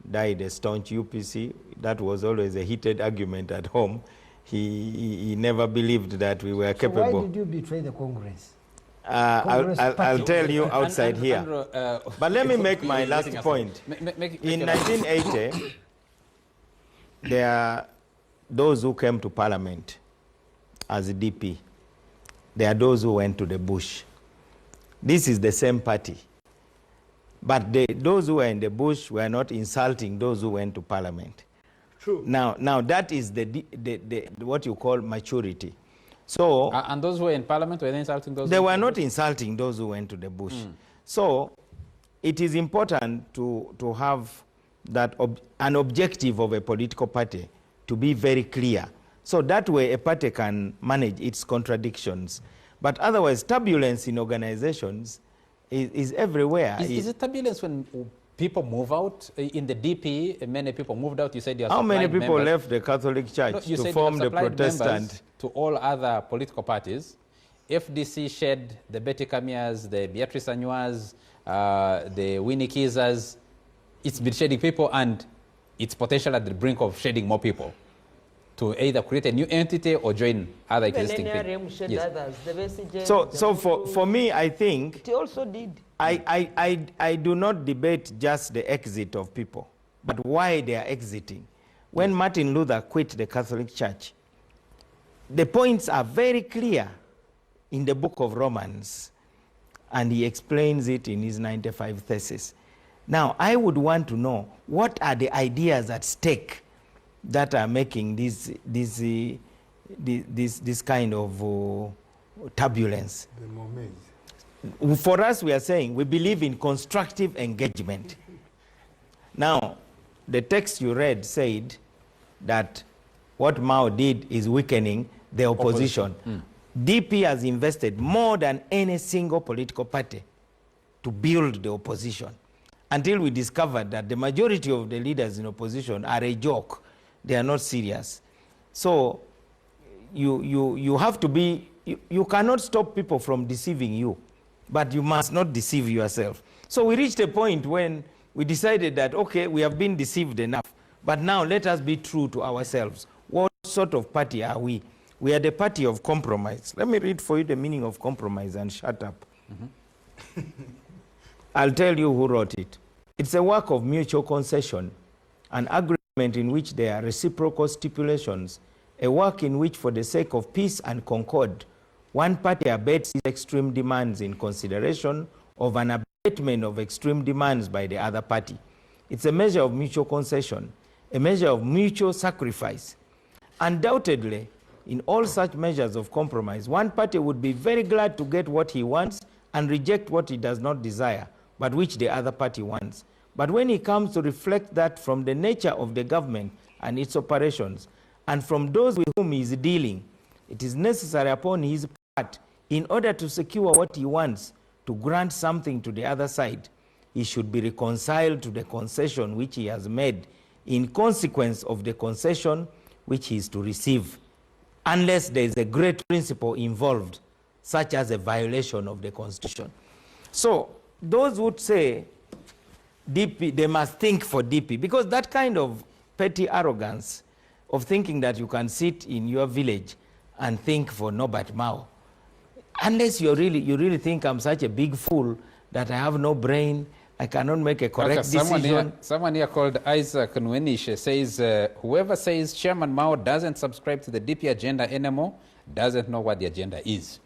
died a staunch UPC, that was always a heated argument at home. He never believed that we were capable. So why did you betray the Congress? I'll tell you outside here. But let me make my last point. In 1980, there are those who came to Parliament as a DP. There are those who went to the bush. This is the same party. But those who were in the bush were not insulting those who went to Parliament. True. Now that is what you call maturity. So, and those who were in Parliament, were they insulting those? They were not insulting those who went to the bush. So it is important to have that an objective of a political party to be very clear. So that way a party can manage its contradictions. But otherwise, turbulence in organizations is everywhere. Is it turbulence when people move out? In the DP, many people moved out. You said you have How many people members. left the Catholic Church to form the Protestant? To all other political parties. FDC shed the Betty Kamias, the Beatrice Anyuas, the Winnie Kizas. It's been shedding people, and it's potential at the brink of shedding more people to either create a new entity or join other existing things. Yes. So for me, I think it also did. I do not debate just the exit of people, but why they are exiting. When Martin Luther quit the Catholic Church, the points are very clear in the book of Romans, and he explains it in his 95 Theses. Now, I would want to know, what are the ideas at stake that are making this kind of turbulence? The moment. For us, we are saying we believe in constructive engagement. Now, the text you read said that what Mao did is weakening the opposition. DP has invested more than any single political party to build the opposition, until we discovered that the majority of the leaders in opposition are a joke. They are not serious. So you have to be, you cannot stop people from deceiving you, but you must not deceive yourself. So we reached a point when we decided that, okay, we have been deceived enough, but now let us be true to ourselves. What sort of party are we? We are the party of compromise. Let me read for you the meaning of compromise and shut up. I'll tell you who wrote it. It's a work of mutual concession, an agreement in which there are reciprocal stipulations, a work in which, for the sake of peace and concord, one party abates its extreme demands in consideration of an abatement of extreme demands by the other party. It's a measure of mutual concession, a measure of mutual sacrifice. Undoubtedly, in all such measures of compromise, one party would be very glad to get what he wants and reject what he does not desire, but which the other party wants. But when he comes to reflect that from the nature of the government and its operations, and from those with whom he is dealing, it is necessary upon his part, in order to secure what he wants, to grant something to the other side, he should be reconciled to the concession which he has made in consequence of the concession which he is to receive, unless there is a great principle involved, such as a violation of the Constitution. So those would say DP, they must think for DP, because that kind of petty arrogance of thinking that you can sit in your village and think for Norbert Mao, unless you really think I'm such a big fool that I have no brain, I cannot make a correct decision. Someone here called Isaac Nwenish says, whoever says Chairman Mao doesn't subscribe to the DP agenda anymore doesn't know what the agenda is.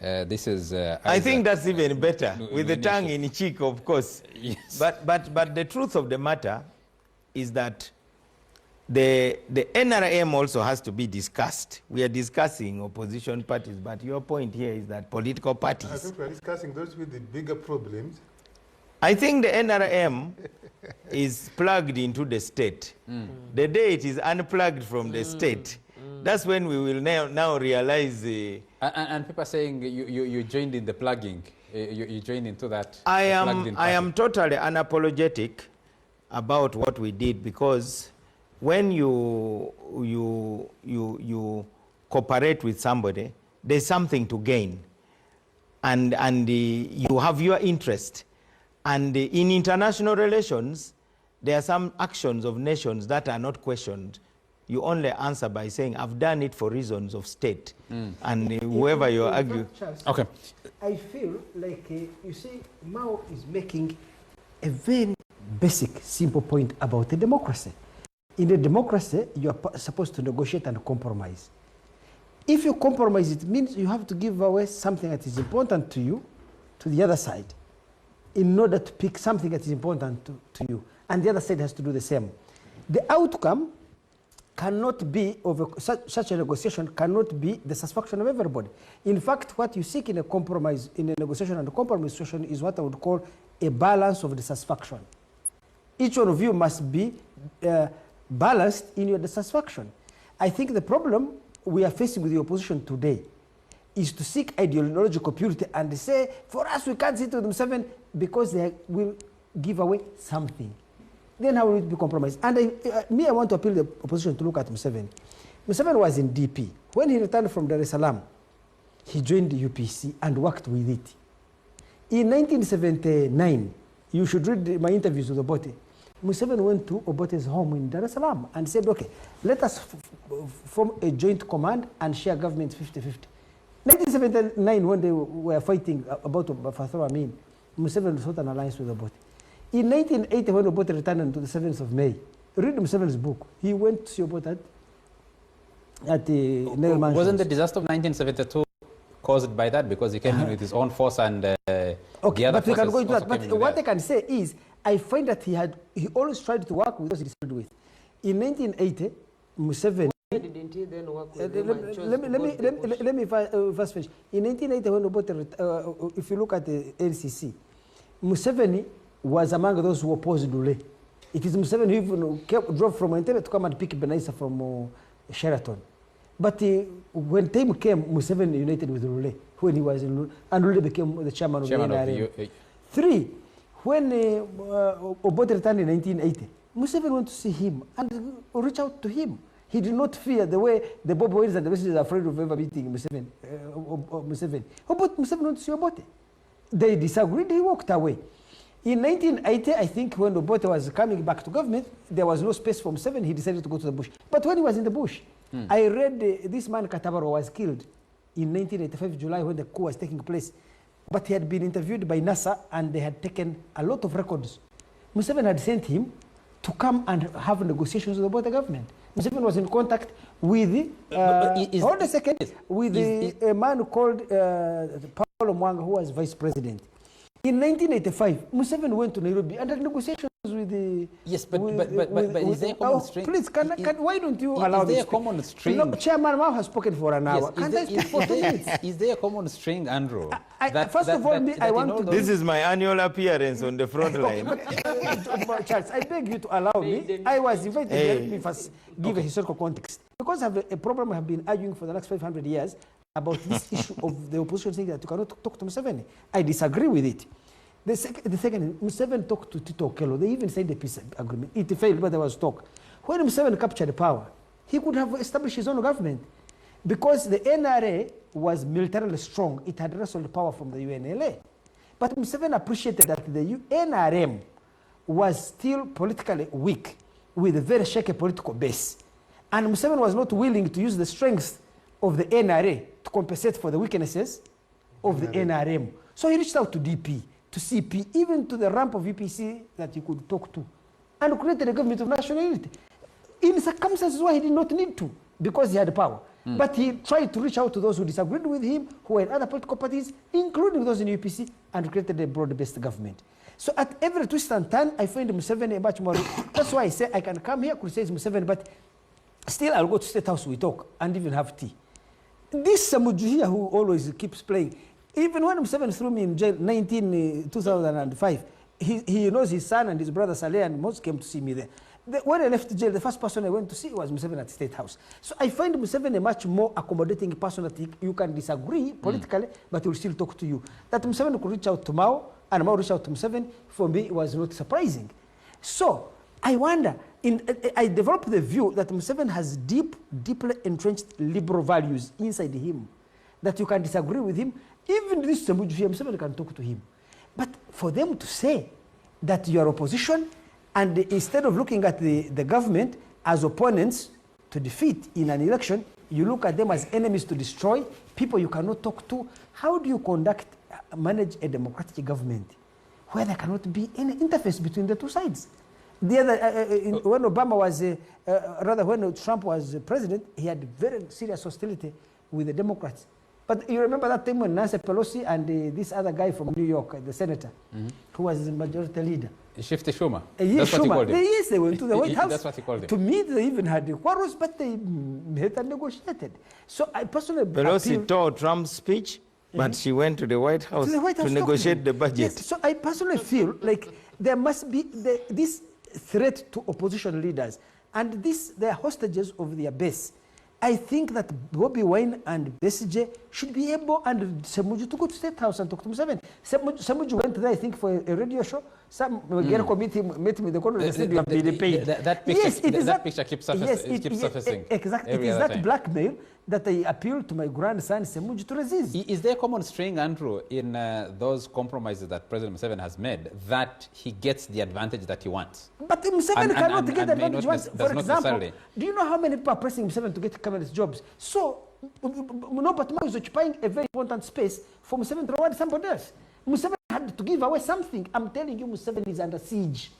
This is I think that's even better, with the tongue in cheek, of course. Yes. But the truth of the matter is that the NRM also has to be discussed. We are discussing opposition parties, but your point here is that political parties. I think we are discussing those with the bigger problems. I think the NRM is plugged into the state. The day it is unplugged from the state, that's when we will now realize. And people are saying you joined in the plugging. You joined into that. I am totally unapologetic about what we did, because when you cooperate with somebody, there's something to gain, and you have your interest. And in international relations, there are some actions of nations that are not questioned. You only answer by saying, I've done it for reasons of state. And whoever you argue. Okay. I feel like, you see, Mao is making a very basic, simple point about the democracy. In a democracy, you are supposed to negotiate and compromise. If you compromise, it means you have to give away something that is important to you, to the other side, in order to pick something that is important to you. And the other side has to do the same. The outcome cannot be, such a negotiation cannot be the satisfaction of everybody. In fact, what you seek in a compromise, in a negotiation and a compromise situation is what I would call a balance of dissatisfaction. Each one of you must be balanced in your dissatisfaction. I think the problem we are facing with the opposition today is to seek ideological purity and say, for us, we can't sit with Museveni because they will give away something. Then how will it be compromised? And I want to appeal to the opposition to look at Museveni. Museveni was in DP. When he returned from Dar es Salaam, he joined the UPC and worked with it. In 1979, you should read my interviews with Obote. Museveni went to Obote's home in Dar es Salaam and said, okay, let us form a joint command and share government 50-50. 1979, when they were fighting about Fathro Amin, Museveni sought an alliance with Obote. In 1980, when Obote returned on the 7th of May, read Museveni's book. He went to see Obote at the Nail Mansion. Wasn't the disaster of 1972 caused by that? Because he came in with his own force and okay, the other but we can go into forces that. But what I can say is, I find that he always tried to work with those he disagreed with. In 1980, Museveni. Why didn't he then work with let me first finish. In 1980, when Obote, if you look at the NCC, Museveni was among those who opposed Lule. It is Museveni who even drove from Entebbe to come and pick Benaisa from Sheraton. But when time came, Museveni united with Lule when he was in Lule, and Lule became the chairman of the NRM. 3, when Obote returned in 1980, Museveni went to see him and reach out to him. He did not fear the way the Bob Wines and the messengers are afraid of ever meeting Museveni. Museveni went to see Obote. They disagreed, he walked away. In 1980, I think when Obote was coming back to government, there was no space for Museveni. He decided to go to the bush. But when he was in the bush, I read this man Katabaro was killed in 1985 July when the coup was taking place. But he had been interviewed by NASA and they had taken a lot of records. Museveni had sent him to come and have negotiations with the government. Museveni was in contact with hold a second, with a man called Paulo Mwanga, who was vice president. In 1985, Museveni went to Nairobi and had negotiations with the... Yes, but is there a common string? Please, why don't you allow me to speak? Is there a common string? No, Chairman Mao has spoken for an hour. Can't I speak for 2 minutes? Is there a common string, Andrew? First of all, I want to... This is my annual appearance on the front line. Charles, I beg you to allow me. I was invited to let me first give a historical context. Because I have a problem I have been arguing for the last 500 years about this issue of the opposition saying that you cannot talk to Museveni. I disagree with it. The second, Museveni talked to Tito Okello. They even signed a peace agreement. It failed, but there was talk. When Museveni captured power, he could have established his own government because the NRA was militarily strong. It had wrestled power from the UNLA. But Museveni appreciated that the NRM was still politically weak with a very shaky political base. And Museveni was not willing to use the strength of the NRA to compensate for the weaknesses of the NRM. So he reached out to DP, to CP, even to the ramp of UPC that he could talk to, and created a government of national unity. In circumstances where he did not need to, because he had power. But he tried to reach out to those who disagreed with him, who were in other political parties, including those in UPC, and created a broad-based government. So at every twist and turn, I find Museveni much more... That's why I say I can come here, criticize Museveni, but still I'll go to State House, we talk, and even have tea. This Samuju here who always keeps playing, even when Museveni threw me in jail 2005, he knows his son and his brother Saleh and most came to see me there. When I left jail, the first person I went to see was Museveni at the State House. So I find Museveni a much more accommodating person that you can disagree politically, but he will still talk to you. That Museveni could reach out to Mao, and Mao reached out to Museveni, for me it was not surprising. So I wonder, I developed the view that Museveni has deeply entrenched liberal values inside him, that you can disagree with him. Even this Museveni can talk to him. But for them to say that you are opposition, and instead of looking at the government as opponents to defeat in an election, you look at them as enemies to destroy, people you cannot talk to, how do you manage a democratic government where there cannot be any interface between the two sides? The other, when Obama was, when Trump was president, he had very serious hostility with the Democrats. But you remember that time when Nancy Pelosi and this other guy from New York, the senator, who was the majority leader, Shifty Schumer. Yes, That's what you Schumer. called him. Yes, they went to the White House. That's what he called him. To me, they even had quarrels, but they met and negotiated. So I personally Pelosi appeal tore Trump's speech, but she went to the White House to the White House to negotiate the budget. Yes, so I personally feel like there must be this threat to opposition leaders, and they are hostages of their base. I think that Bobby Wine and Besigye should be able, and Semuju, to go to State House and talk to Museveni. Semuju went there, I think, for a radio show. Some committee met him with the corner and said, you have been paid. That picture, Yes, it is that picture keeps surfacing. Yes, it keeps surfacing. Exactly. It is that blackmail that I appeal to my grandson, Semuju, to resist. Is there a common string, Andrew, in those compromises that President Museveni has made, that he gets the advantage that he wants? But Museveni cannot get the advantage. For example, necessarily. do you know how many people are pressing Museveni to get cabinet jobs? So, but Mao is occupying a very important space for Museveni to reward somebody else. Museveni had to give away something. I'm telling you, Museveni is under siege.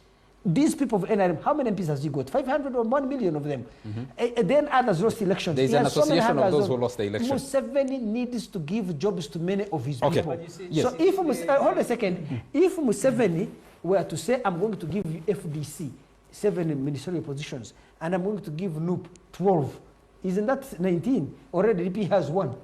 These people of NRM, how many MPs has he got? 500 or 1 million of them. Then others lost elections. There's an association of those who lost the election. Museveni needs to give jobs to many of his people. Yes. So if, hold a second, if Museveni were to say, I'm going to give you FDC, 7 ministerial positions, and I'm going to give NUP 12, isn't that 19? Already DP has 1.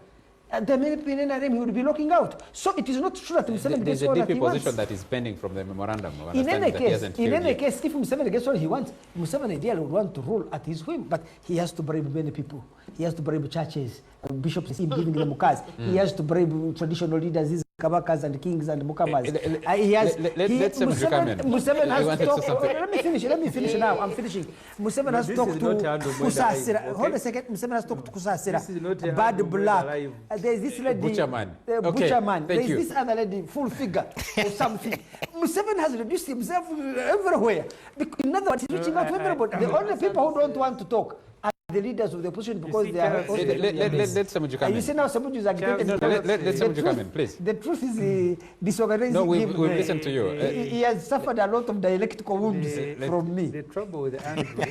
And the many people in NRM he would be locking out. So it is not true that Museveni There's gets a all that he DP wants. position that is pending from the memorandum. In any case, if Museveni gets what he wants, Museveni ideally would want to rule at his whim, but he has to bribe many people. He has to bribe churches, bishops, giving them mukas. He has to bribe traditional leaders, these kabakas and kings and mukamas. Museveni has to talk. Let me finish now. I'm finishing. Museveni has to talk to Kusasira. Hold a second. Museveni has to talk to Kusasira. Bad Black. There's this lady. Butcherman. Butcherman. Thank you. There's this other lady, full figure or something. Museveni has reduced himself everywhere. In other words, he's reaching out to everybody. The only people who don't want to talk are the leaders of the opposition because they are. Let Semuju come in. You see now Semuju is agitated. Let Semuju come in, please. The truth is disorganizing. No, we've him. listened to you. He has suffered a lot of dialectical wounds from me. The trouble with Andrew,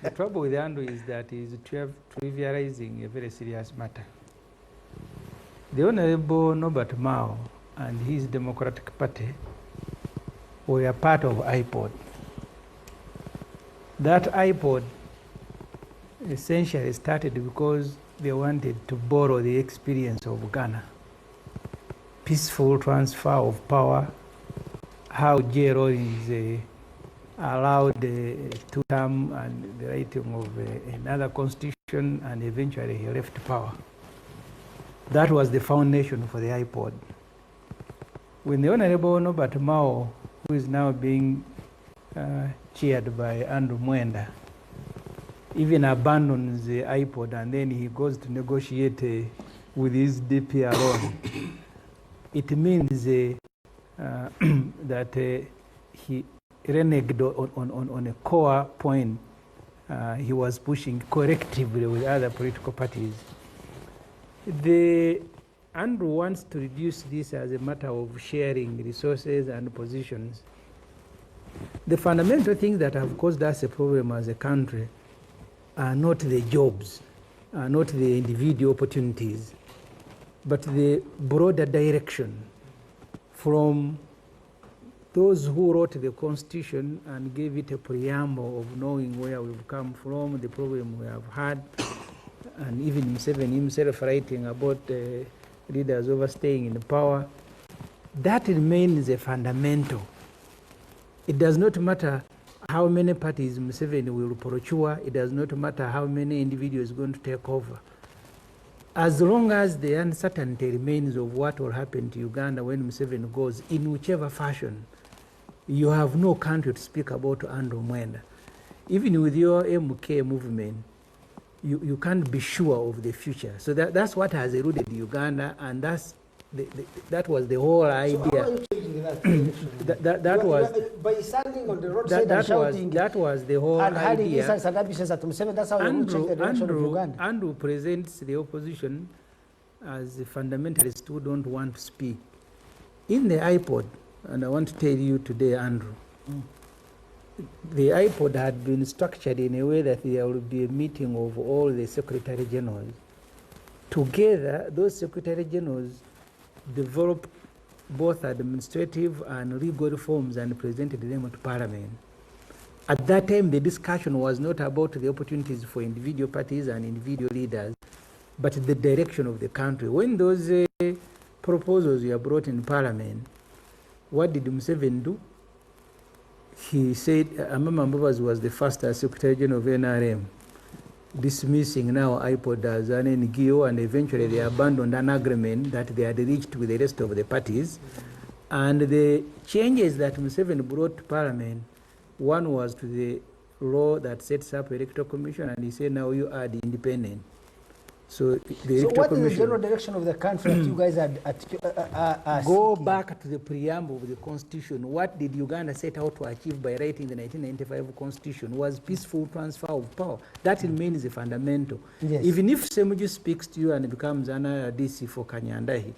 the trouble with Andrew is that he's trivializing a very serious matter. The Honorable Norbert Mao and his Democratic Party were part of IPOD. That IPOD essentially started because they wanted to borrow the experience of Ghana. Peaceful transfer of power, how J. Rawlings allowed the two-term and the writing of another constitution, and eventually he left power. That was the foundation for the IPOD. When the Honorable Norbert Mao, who is now being chaired by Andrew Mwenda, even abandons the iPod and then he goes to negotiate with his DP alone, it means that he reneged on a core point he was pushing collectively with other political parties. Andrew wants to reduce this as a matter of sharing resources and positions. The fundamental things that have caused us a problem as a country are not the jobs, are not the individual opportunities, but the broader direction from those who wrote the Constitution and gave it a preamble of knowing where we've come from, the problem we have had, and even Museveni himself writing about leaders overstaying in power. That remains a fundamental. It does not matter how many parties Museveni will procure. It does not matter how many individuals are going to take over. As long as the uncertainty remains of what will happen to Uganda when Museveni goes, in whichever fashion, you have no country to speak about Andrew Mwenda. Even with your MK movement, you can't be sure of the future. So that's what has eroded Uganda, and that was the whole idea. So how are you changing that? that was by standing on the roadside and shouting. That was the whole and hiding idea. insults and abuses at Museveni. That's how you change the direction of Uganda. Andrew presents the opposition as a fundamentalist who don't want to speak. In the iPod, and I want to tell you today, Andrew, the iPod had been structured in a way that there will be a meeting of all the Secretary Generals. Together, those Secretary Generals develop both administrative and legal reforms and presented them to Parliament. At that time, the discussion was not about the opportunities for individual parties and individual leaders, but the direction of the country. When those proposals were brought in Parliament, what did Museveni do? He said, Amama Mbabazi was the first Secretary General of NRM, dismissing now IPOD as an NGO, and eventually they abandoned an agreement that they had reached with the rest of the parties. And the changes that Museveni brought to Parliament, one was to the law that sets up Electoral Commission, and he said now you are the independent. So the So what is the general direction of the country that you guys are go seeking? back to the preamble of the Constitution. What did Uganda set out to achieve by writing the 1995 Constitution was peaceful transfer of power. That remains a fundamental. Yes. Even if Semuju speaks to you and becomes an DC for Kanyandahi,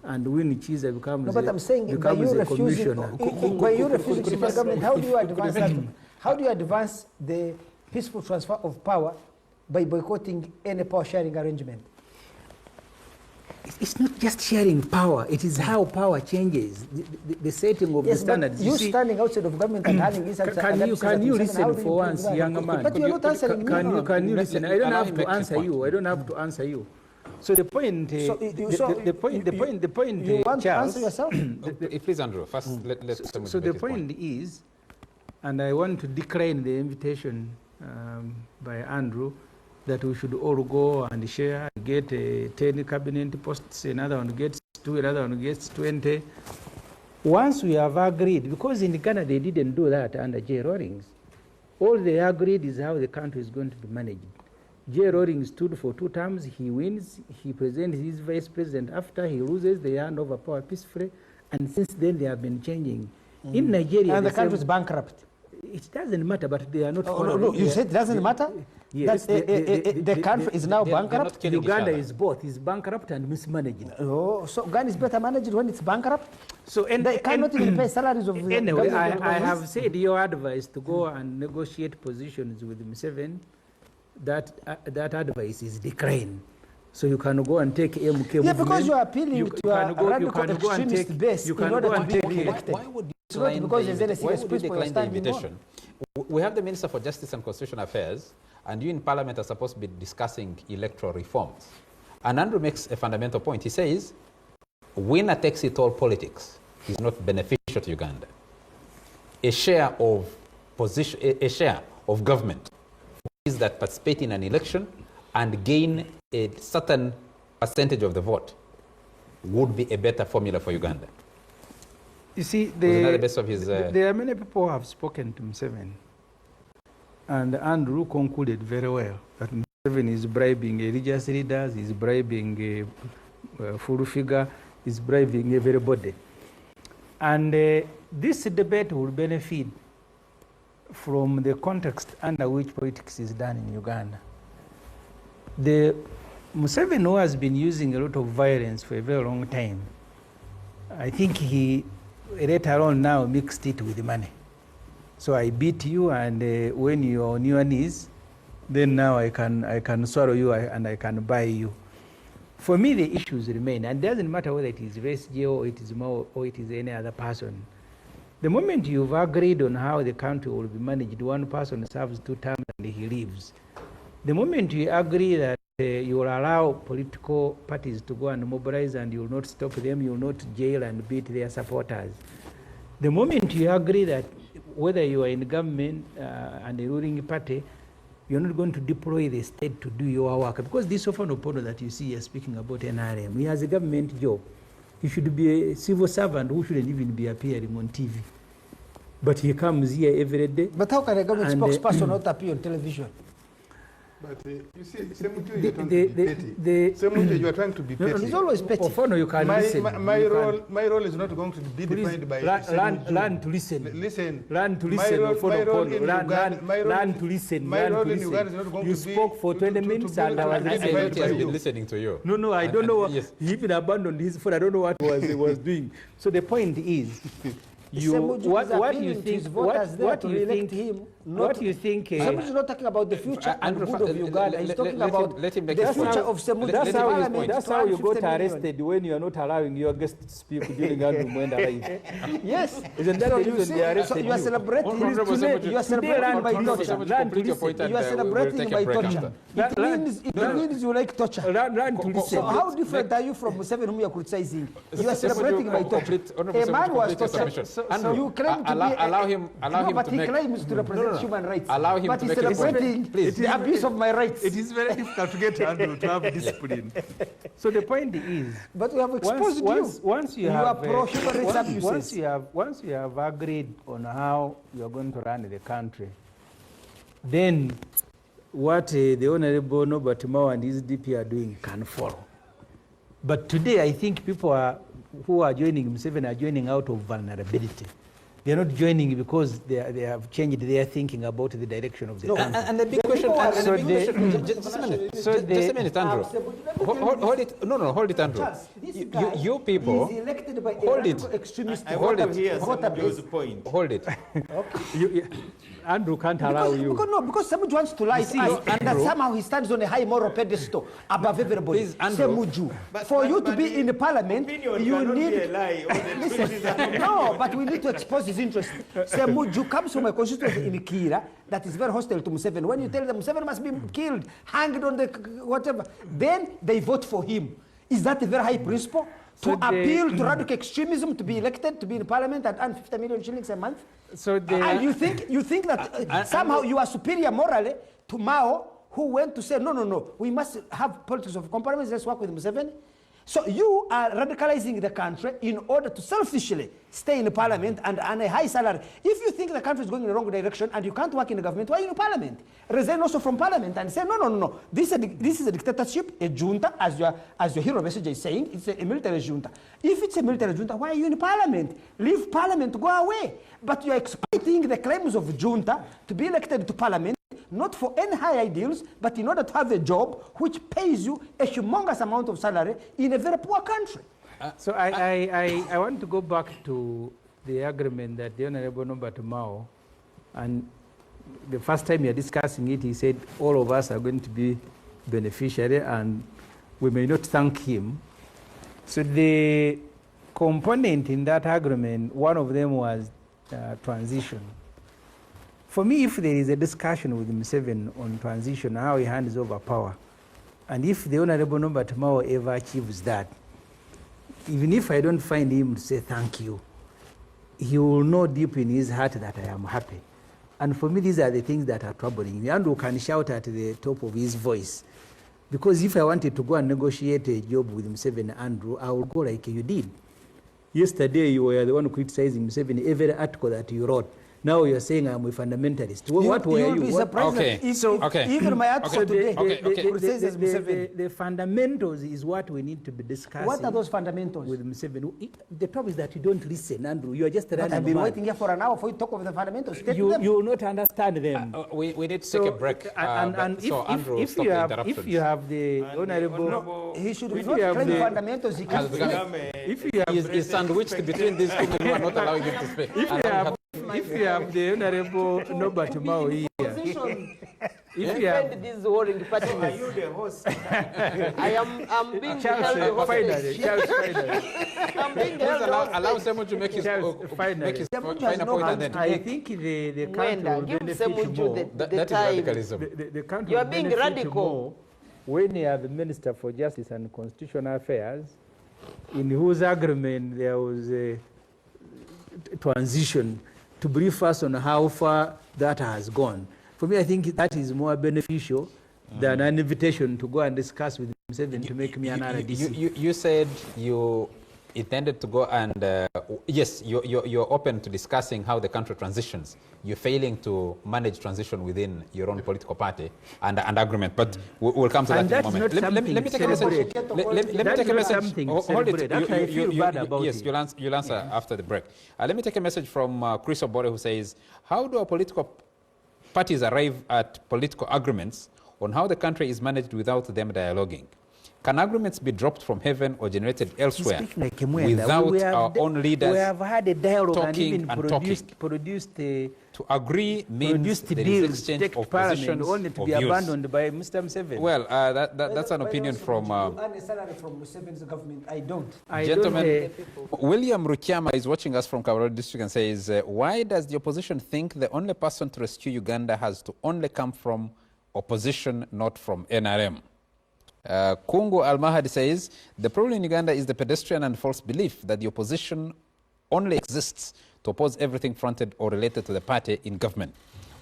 and Winnie Chiza becomes No, but I'm saying by becomes you a refusing, commissioner. by you refusing to the government, how do you advance that? How do you advance the peaceful transfer of power by boycotting any power sharing arrangement? It's not just sharing power, it is how power changes, the setting of Yes, the but standards. you see, standing outside of government and having this can you listen for once, young man? But you are not answering me. Can you listen? I don't allow have him to make his answer point. you. I don't have to answer you. So the point, the point, You want to Charles, answer yourself? Please, Andrew, first let's so the point is, and I want to decline the invitation by Andrew, that we should all go and share, get 10 cabinet posts, another one gets 2, another one gets 20. Once we have agreed, because in Ghana they didn't do that under J. Rawlings, all they agreed is how the country is going to be managed. J. Rawlings stood for 2 terms, he wins, he presents his vice president after, he loses, they hand over power peacefully, and since then they have been changing. In Nigeria, And the country is bankrupt. it doesn't matter, but they are not Oh, no, you said it doesn't matter? Yes, The country is now they're bankrupt? not killing each Uganda other. is both, is bankrupt and mismanaged. Oh, so Ghana is better managed when it's bankrupt? So They cannot even pay salaries of the anyway, government I employees? have said your advice to go and negotiate positions with Museveni. That advice is declined. So you can go and take MK Yeah, movement. because you are appealing to a radical extremist base you in can order go to and be take elected. Why would you It's not decline because the there's any invi- why serious would you principle you're decline the standing on. invitation? We have the Minister for Justice and Constitutional Affairs, and you in Parliament are supposed to be discussing electoral reforms. And Andrew makes a fundamental point. He says, winner takes it all politics is not beneficial to Uganda. A share of position, a share of government is that participate in an election and gain a certain percentage of the vote would be a better formula for Uganda. You see, Was that the best of his, there are many people who have spoken to Museveni. And Andrew concluded very well that Museveni is bribing religious leaders, he's bribing a full figure, he's bribing everybody. And this debate will benefit from the context under which politics is done in Uganda. The Museveni, who has been using a lot of violence for a very long time, I think he later on now mixed it with money. So I beat you, and when you're on your knees, then now I can swallow you and I can buy you. For me, the issues remain, and it doesn't matter whether it is Resgeo or it is Mao or it is any other person. The moment you've agreed on how the country will be managed, one person serves 2 terms and he leaves. The moment you agree that you will allow political parties to go and mobilize and you will not stop them, you will not jail and beat their supporters. The moment you agree that whether you are in government and a ruling party, you're not going to deploy the state to do your work. Because this often opponent that you see here speaking about NRM, he has a government job. He should be a civil servant who shouldn't even be appearing on TV. But he comes here every day. But how can a government And, spokesperson not appear on television? But you see, Semuju, you're trying to be petty. Semuju, you are trying to be petty. He's always petty. Often you can listen. My role is not going to be defined by Semuju. Learn to listen. Listen. Learn to My listen. role- my role in Uganda- my role Learn in- to listen. my Learn role to in Uganda is not listen. going You to be spoke for 20 minutes build and I was a I listening thought he has to been you. listening to you. No, I don't know. Yes. He even abandoned his phone. I don't know what he was doing. So the point is, what do you think? What do you think? What do you think? Semuju is not talking about the future and good of Uganda. He's talking about let him make the his point. future of Semuju. That's how you got 250 million. arrested when you are not allowing your guests to speak during Andrew Mwenda live. Yes. Isn't that So the you reason see, they arrested so you are you? celebrating. Honorable Semuju, You are celebrating by Honorable torture. Semuju, complete your point and You are we'll celebrating take a by break torture. after. It means you like torture. So how different are you from Museveni whom you are criticizing? You are celebrating by torture. A man was tortured. So you claim to be allow him but to he make. claims to represent human rights. Allow him but to he's make a point. celebrating Please. the abuse of my rights. It is very difficult to get Andrew to have discipline. So the point is, But we have exposed you. once you You have are pro-human rights abuses. once you have agreed on how you are going to run the country, then what the Honorable Norbert Mao and his DP are doing can follow. But today, I think people who are joining Museveni are joining out of vulnerability. They are not joining because they have changed their thinking about the direction of the country. And the big question, just a minute, Andrew. Hold it. No, hold it, Andrew. Charles, this guy You people, is elected by hold a it. radical extremist. I want to it. hear Voter Semuju's base. point. hold it. Andrew can't allow you. Because Semuju wants to lie to us, and that somehow he stands on a high moral pedestal above everybody. Please, Andrew. Semuju, for you to be in the parliament, Opinion you cannot be a need. lie. All the truth is that- No, but we need to expose his interest. Semuju comes from a constituency in Kira that is very hostile to Museveni. When you tell them Museveni must be killed, hanged on the whatever, then they vote for him. Is that a very high principle? So To appeal to radical extremism, to be elected, to be in parliament and earn 50 million shillings a month? So And you think that somehow you are superior morally to Mao, who went to say, no, we must have politics of compromise, let's work with Museveni? So you are radicalizing the country in order to selfishly stay in the parliament and earn a high salary. If you think the country is going in the wrong direction and you can't work in the government, why are you in parliament? Resign also from parliament and say, no. This is a dictatorship, a junta, as your hero message is saying, it's a military junta. If it's a military junta, why are you in parliament? Leave parliament, go away. But you are exploiting the claims of junta to be elected to parliament, not for any high ideals, but in order to have a job which pays you a humongous amount of salary in a very poor country. So I want to go back to the agreement that the Honorable Norbert Mao, and the first time you're discussing it, he said all of us are going to be beneficiary and we may not thank him. So the component in that agreement, one of them was transition. For me, if there is a discussion with Museveni on transition, how he hands over power, and if the Honorable Norbert Mao ever achieves that, even if I don't find him to say thank you, he will know deep in his heart that I am happy. And for me, these are the things that are troubling me. Andrew can shout at the top of his voice. Because if I wanted to go and negotiate a job with Museveni, Andrew, I would go like you did. Yesterday, you were the one criticizing Museveni, every article that you wrote. Now you're saying I'm a fundamentalist. What were you? You'll be surprised Okay. if even my article today criticizes Museveni. The fundamentals is what we need to be discussing. What are those fundamentals? With Museveni? The problem is that you don't listen, Andrew. You are just But running I've been mad. waiting here for an hour for you to talk of the fundamentals. State them. You will not understand them. We need to take a break. So Andrew, if stop you the have, interruptions. if you have the honorable, Honorable- He should If not you have claim the- fundamentals. He can't become- claim. if you have, He's sandwiched between these two men who are not allowing him to speak. if you have the honorable Norbert Mao here, Position if you have defend these warring parties. Are you the host? I'm being held Charles, finally, hostage. Charles, finally, I'm being Please held allow hostage. Semuju to make his Charles, finally. make his Semuju has final no point and hands then. I think the country Mwenda, will give benefit Semuju more. the That is time. radicalism. The country You are will being benefit radical. more when you have the Minister for Justice and Constitutional Affairs, in whose agreement there was a transition, to brief us on how far that has gone. For me, I think that is more beneficial than an invitation to go and discuss with Museveni to make me an RDC. You said you intended to go and yes, you're open to discussing how the country transitions. You're failing to manage transition within your own political party and agreement, but we'll come to that And in a that's moment. not Let me take a message. something Let me That's take a not message. something Hold it. celebrate. Actually, I feel bad about yes, it. you'll answer after the break. Let me take a message from Chris Obore, who says, how do our political parties arrive at political agreements on how the country is managed without them dialoguing? Can agreements be dropped from heaven or generated elsewhere Like Mwenda, without our own leaders we have had a dialogue talking and even produced to agree means there is bills exchange of positions only to of be views. abandoned by Mr. Museveni. Well, that's an opinion from... you earn a salary from Museveni's government. I don't. Gentlemen, William Rukyama is watching us from Kabarole District and says, why does the opposition think the only person to rescue Uganda has to only come from opposition, not from NRM? Kungu Al-Mahdi says, the problem in Uganda is the pedestrian and false belief that the opposition only exists to oppose everything fronted or related to the party in government.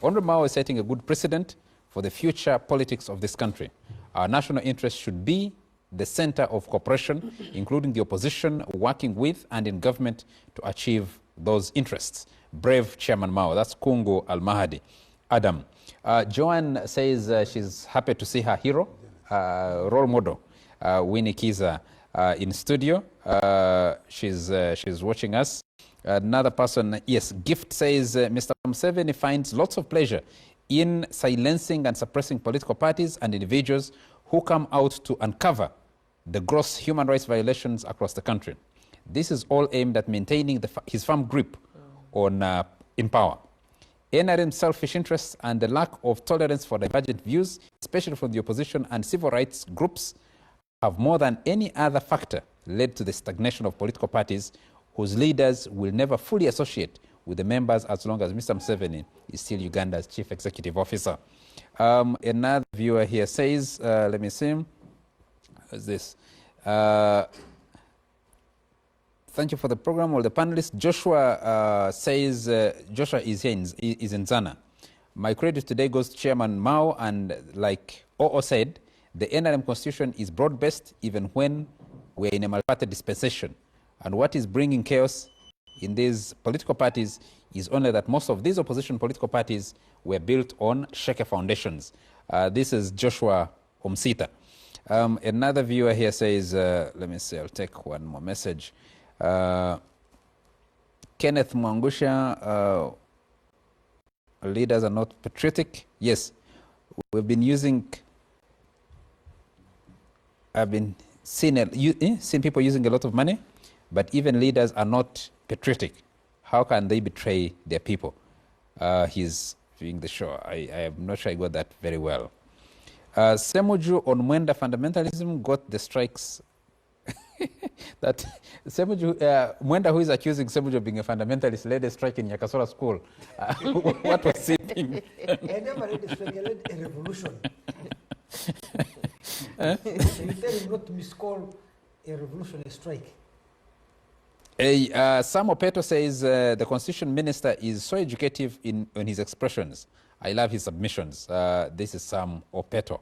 Honorable Mao is setting a good precedent for the future politics of this country. Our national interest should be the center of cooperation, including the opposition, working with and in government to achieve those interests. Brave Chairman Mao. That's Kungu Al-Mahdi. Adam. Joanne says she's happy to see her hero, role model, Winnie Kiza, in studio. She's watching us. Another person, yes, Gift says, Mr. Museveni finds lots of pleasure in silencing and suppressing political parties and individuals who come out to uncover the gross human rights violations across the country. This is all aimed at maintaining his firm grip on in power. NRM's selfish interests and the lack of tolerance for divergent views, especially from the opposition and civil rights groups, have more than any other factor led to the stagnation of political parties whose leaders will never fully associate with the members as long as Mr. Museveni is still Uganda's chief executive officer. Another viewer here says, let me see, what's this? Thank you for the program, all the panelists. Joshua says, Joshua is here is in Zana. My credit today goes to Chairman Mao, and like Oo said, the NRM constitution is broad-based even when we're in a multi-party dispensation. And what is bringing chaos in these political parties is only that most of these opposition political parties were built on shaky foundations. This is Joshua Omsita. Another viewer here says, let me see, I'll take one more message. Kenneth Mwangusha, leaders are not patriotic. Yes, we've been using, I've been seeing people using a lot of money, but even leaders are not patriotic. How can they betray their people? He's viewing the show. I am not sure I got that very well. Semuju on Mwenda fundamentalism got the strikes. That Semuju, Mwenda, who is accusing Semuju of being a fundamentalist, led a strike in Nyakasora school. What was sitting? I never led a strike, I led a revolution. You tell him not to miscall a revolution a strike. Sam Opeto says the Constitution Minister is so educative in his expressions. I love his submissions. This is Sam Opeto.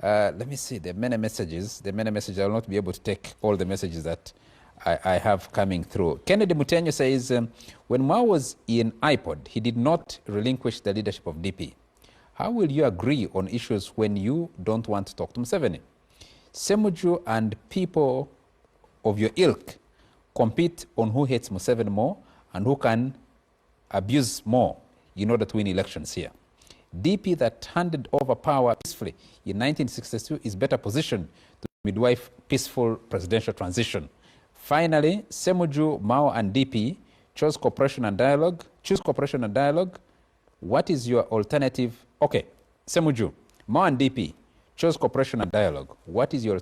Let me see, there are many messages. I will not be able to take all the messages that I have coming through. Kennedy Mutenyo says, when Mao was in iPod, he did not relinquish the leadership of DP. How will you agree on issues when you don't want to talk to Museveni? Semuju and people of your ilk compete on who hates Museveni more and who can abuse more in order to win elections here. DP that handed over power peacefully in 1962 is better positioned to midwife peaceful presidential transition. Finally, Semuju, Mao and DP chose cooperation and dialogue. Choose cooperation and dialogue. What is your alternative? Okay, Semuju, Mao and DP chose cooperation and dialogue. What is your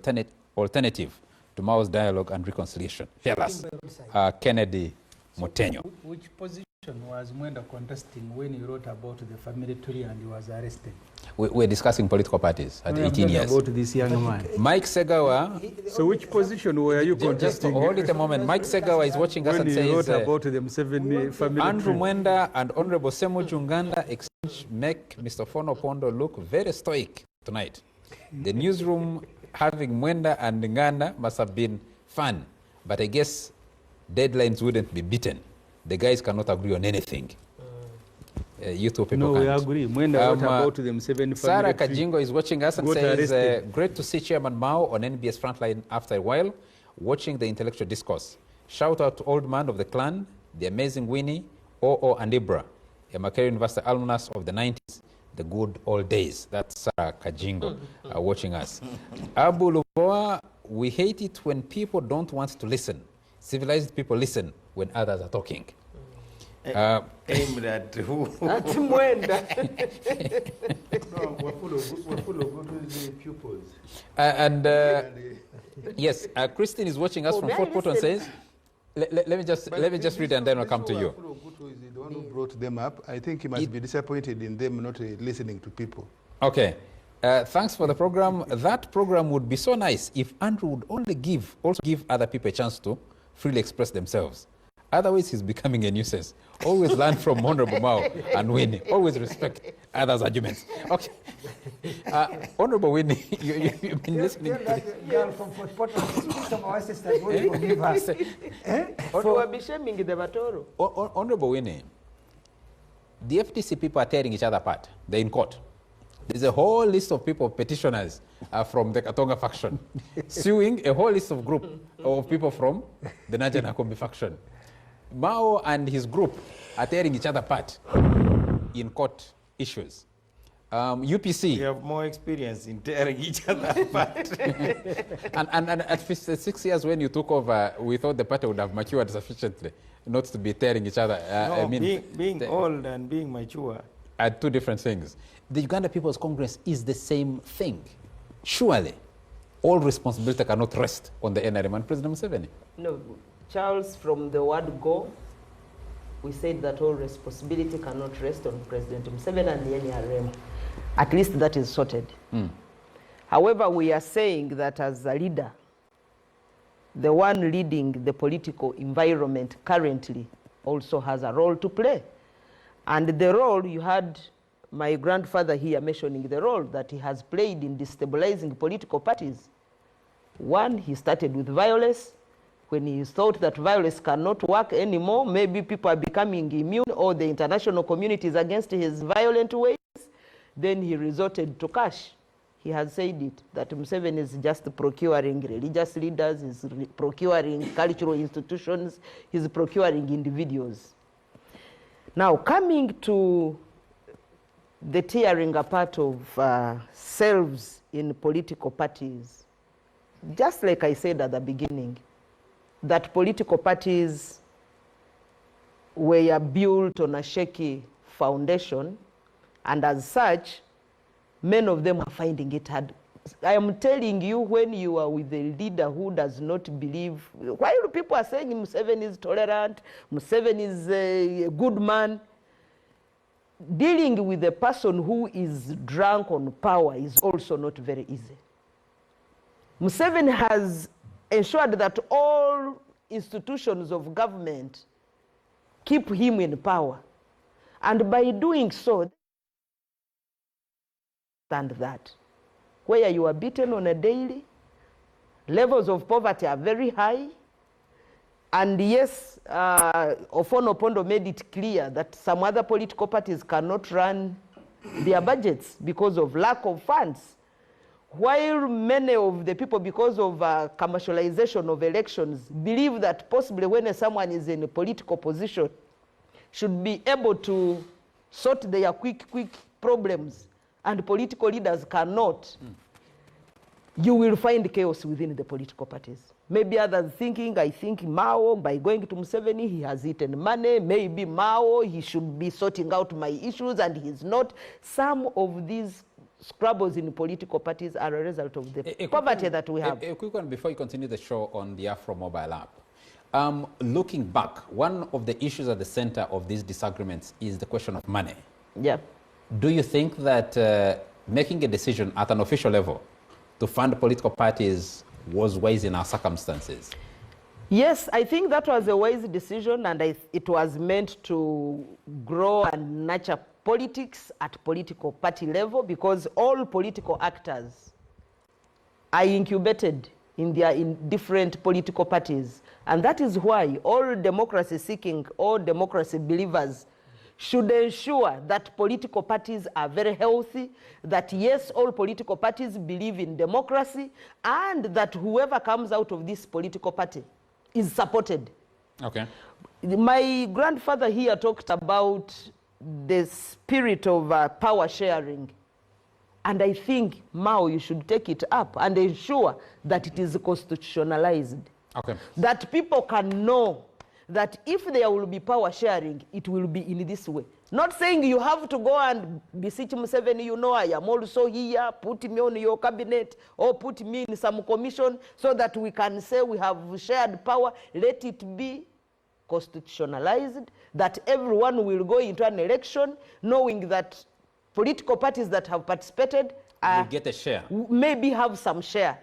alternative to Mao's dialogue and reconciliation? Tell us. Kennedy Mutenyo. Which position was Mwenda contesting when he wrote about the family tree and he was arrested? We're discussing political parties at 18 years. About this young man. Mike Segawa. So which position were you contesting? Just hold it a moment. Mike Segawa is watching us and says, wrote about the Museveni family Andrew tree. Mwenda and Honorable Semuju Nganda exchange make Mr. Fono Pondo look very stoic tonight. The newsroom having Mwenda and Nganda must have been fun, but I guess deadlines wouldn't be beaten. The guys cannot agree on anything. You two people No, can't. we agree. Mwenda wrote about the Museveni family Sarah tree. Kajingo is watching us and Got says, arrested. great to see Chairman Mao on NBS Frontline after a while, watching the intellectual discourse. Shout out to Old Man of the Clan, the amazing Winnie, Oo and Ibra, a Makerere University alumnus of the 90s, the good old days. That's Sarah Kajingo watching us. Abu Luboa, we hate it when people don't want to listen. Civilized people listen when others are talking. Aimed at who? At Mwenda. No, we're full of good pupils. Yes, Christine is watching us from Fort Portal and says, let me just read and then I'll come to you. The one who brought them up, I think he must be disappointed in them not listening to people. Okay. Thanks for the program. That program would be so nice if Andrew would also give other people a chance to freely express themselves. Otherwise, he's becoming a nuisance. Always learn from Honorable Mao and Winnie. Always respect others' arguments. Okay. Honorable Winnie, you've been listening. Tell that girl from Fort Portal to speak to our sister. Forgive her. Honorable Winnie, the FTC people are tearing each other apart. They're in court. There's a whole list of people, petitioners from the Katonga faction, suing a whole list of group of people from the Naja Nakombi faction. Mao and his group are tearing each other apart in court issues. UPC. We have more experience in tearing each other apart. and at 6 years when you took over, we thought the party would have matured sufficiently not to be tearing each other. Being old and being mature are two different things. The Uganda People's Congress is the same thing. Surely, all responsibility cannot rest on the NRM and President Museveni. No, Charles, from the word go, we said that all responsibility cannot rest on President Museveni and the NRM. At least that is sorted. However, we are saying that as a leader, the one leading the political environment currently also has a role to play. And the role, you had my grandfather here mentioning the role that he has played in destabilizing political parties. One, he started with violence. When he thought that violence cannot work anymore, maybe people are becoming immune or the international community is against his violent ways, then he resorted to cash. He has said it, that Museveni is just procuring religious leaders, he's procuring cultural institutions, he's procuring individuals. Now, coming to the tearing apart of selves in political parties, just like I said at the beginning, that political parties were built on a shaky foundation, and as such, many of them are finding it hard. I am telling you, when you are with a leader who does not believe, while people are saying Museveni is tolerant, Museveni is a good man, dealing with a person who is drunk on power is also not very easy. Museveni has ensured that all institutions of government keep him in power. And by doing so, and that, where you are beaten on a daily, levels of poverty are very high, and yes, Ofono Opondo made it clear that some other political parties cannot run their budgets because of lack of funds. While many of the people, because of commercialization of elections, believe that possibly when someone is in a political position, should be able to sort their quick problems, and political leaders cannot, you will find chaos within the political parties. Maybe others thinking, I think Mao, by going to Museveni, he has eaten money. Maybe Mao, he should be sorting out my issues, and he's not. Some of these squabbles in political parties are a result of the poverty that we have. A quick one before you continue the show on the Afro mobile app. Looking back, one of the issues at the center of these disagreements is the question of money. Yeah. Do you think that making a decision at an official level to fund political parties was wise in our circumstances? Yes, I think that was a wise decision, and it was meant to grow and nurture politics at political party level, because all political actors are incubated in different political parties. And that is why all democracy seeking, all democracy believers should ensure that political parties are very healthy, that yes, all political parties believe in democracy, and that whoever comes out of this political party is supported. Okay. My grandfather here talked about the spirit of power sharing. And I think, Mao, you should take it up and ensure that it is constitutionalized. Okay. That people can know that if there will be power sharing, it will be in this way. Not saying you have to go and beseech Museveni, you know, I am also here, put me on your cabinet, or put me in some commission so that we can say we have shared power. Let it be constitutionalized, that everyone will go into an election knowing that political parties that have participated will get a share. Maybe have some share.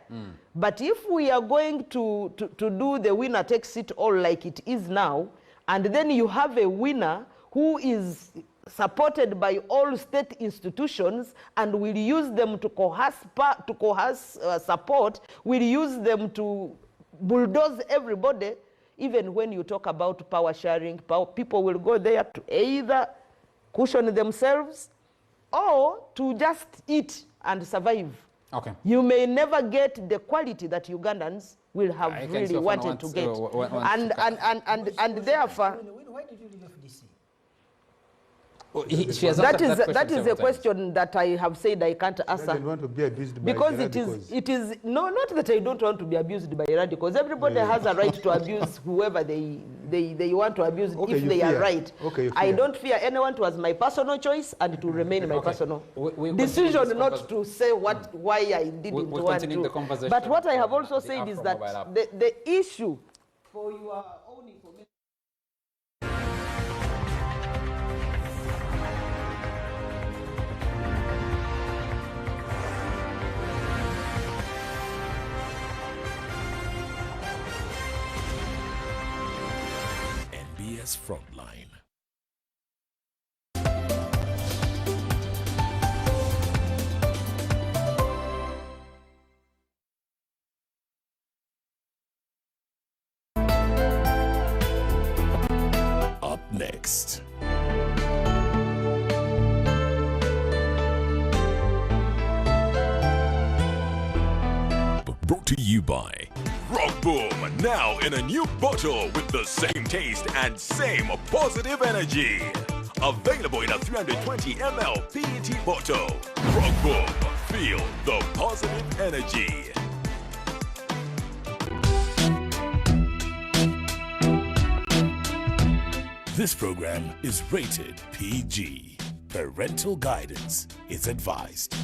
But if we are going to do the winner takes it all like it is now, and then you have a winner who is supported by all state institutions and will use them to coerce support, will use them to bulldoze everybody, even when you talk about power sharing, people will go there to either cushion themselves or to just eat and survive. Okay. You may never get the quality that Ugandans will have really wanted to get. And therefore, Why did you leave FDC? That is a question that I have said I can't answer. I don't want to be abused by because radicals. it is no, not that I don't want to be abused by radicals. Everybody has a right to abuse whoever they want to abuse if they are right. I don't fear anyone. It was my personal choice and it will remain my personal decision not to say why I didn't want to. But what I have also said is that the issue for your own information. NBS Frontline. Up next. Brought to you by Rock Boom, now in a new bottle with the same taste and same positive energy. Available in a 320 ml PET bottle. Rock Boom, feel the positive energy. This program is rated PG. Parental guidance is advised.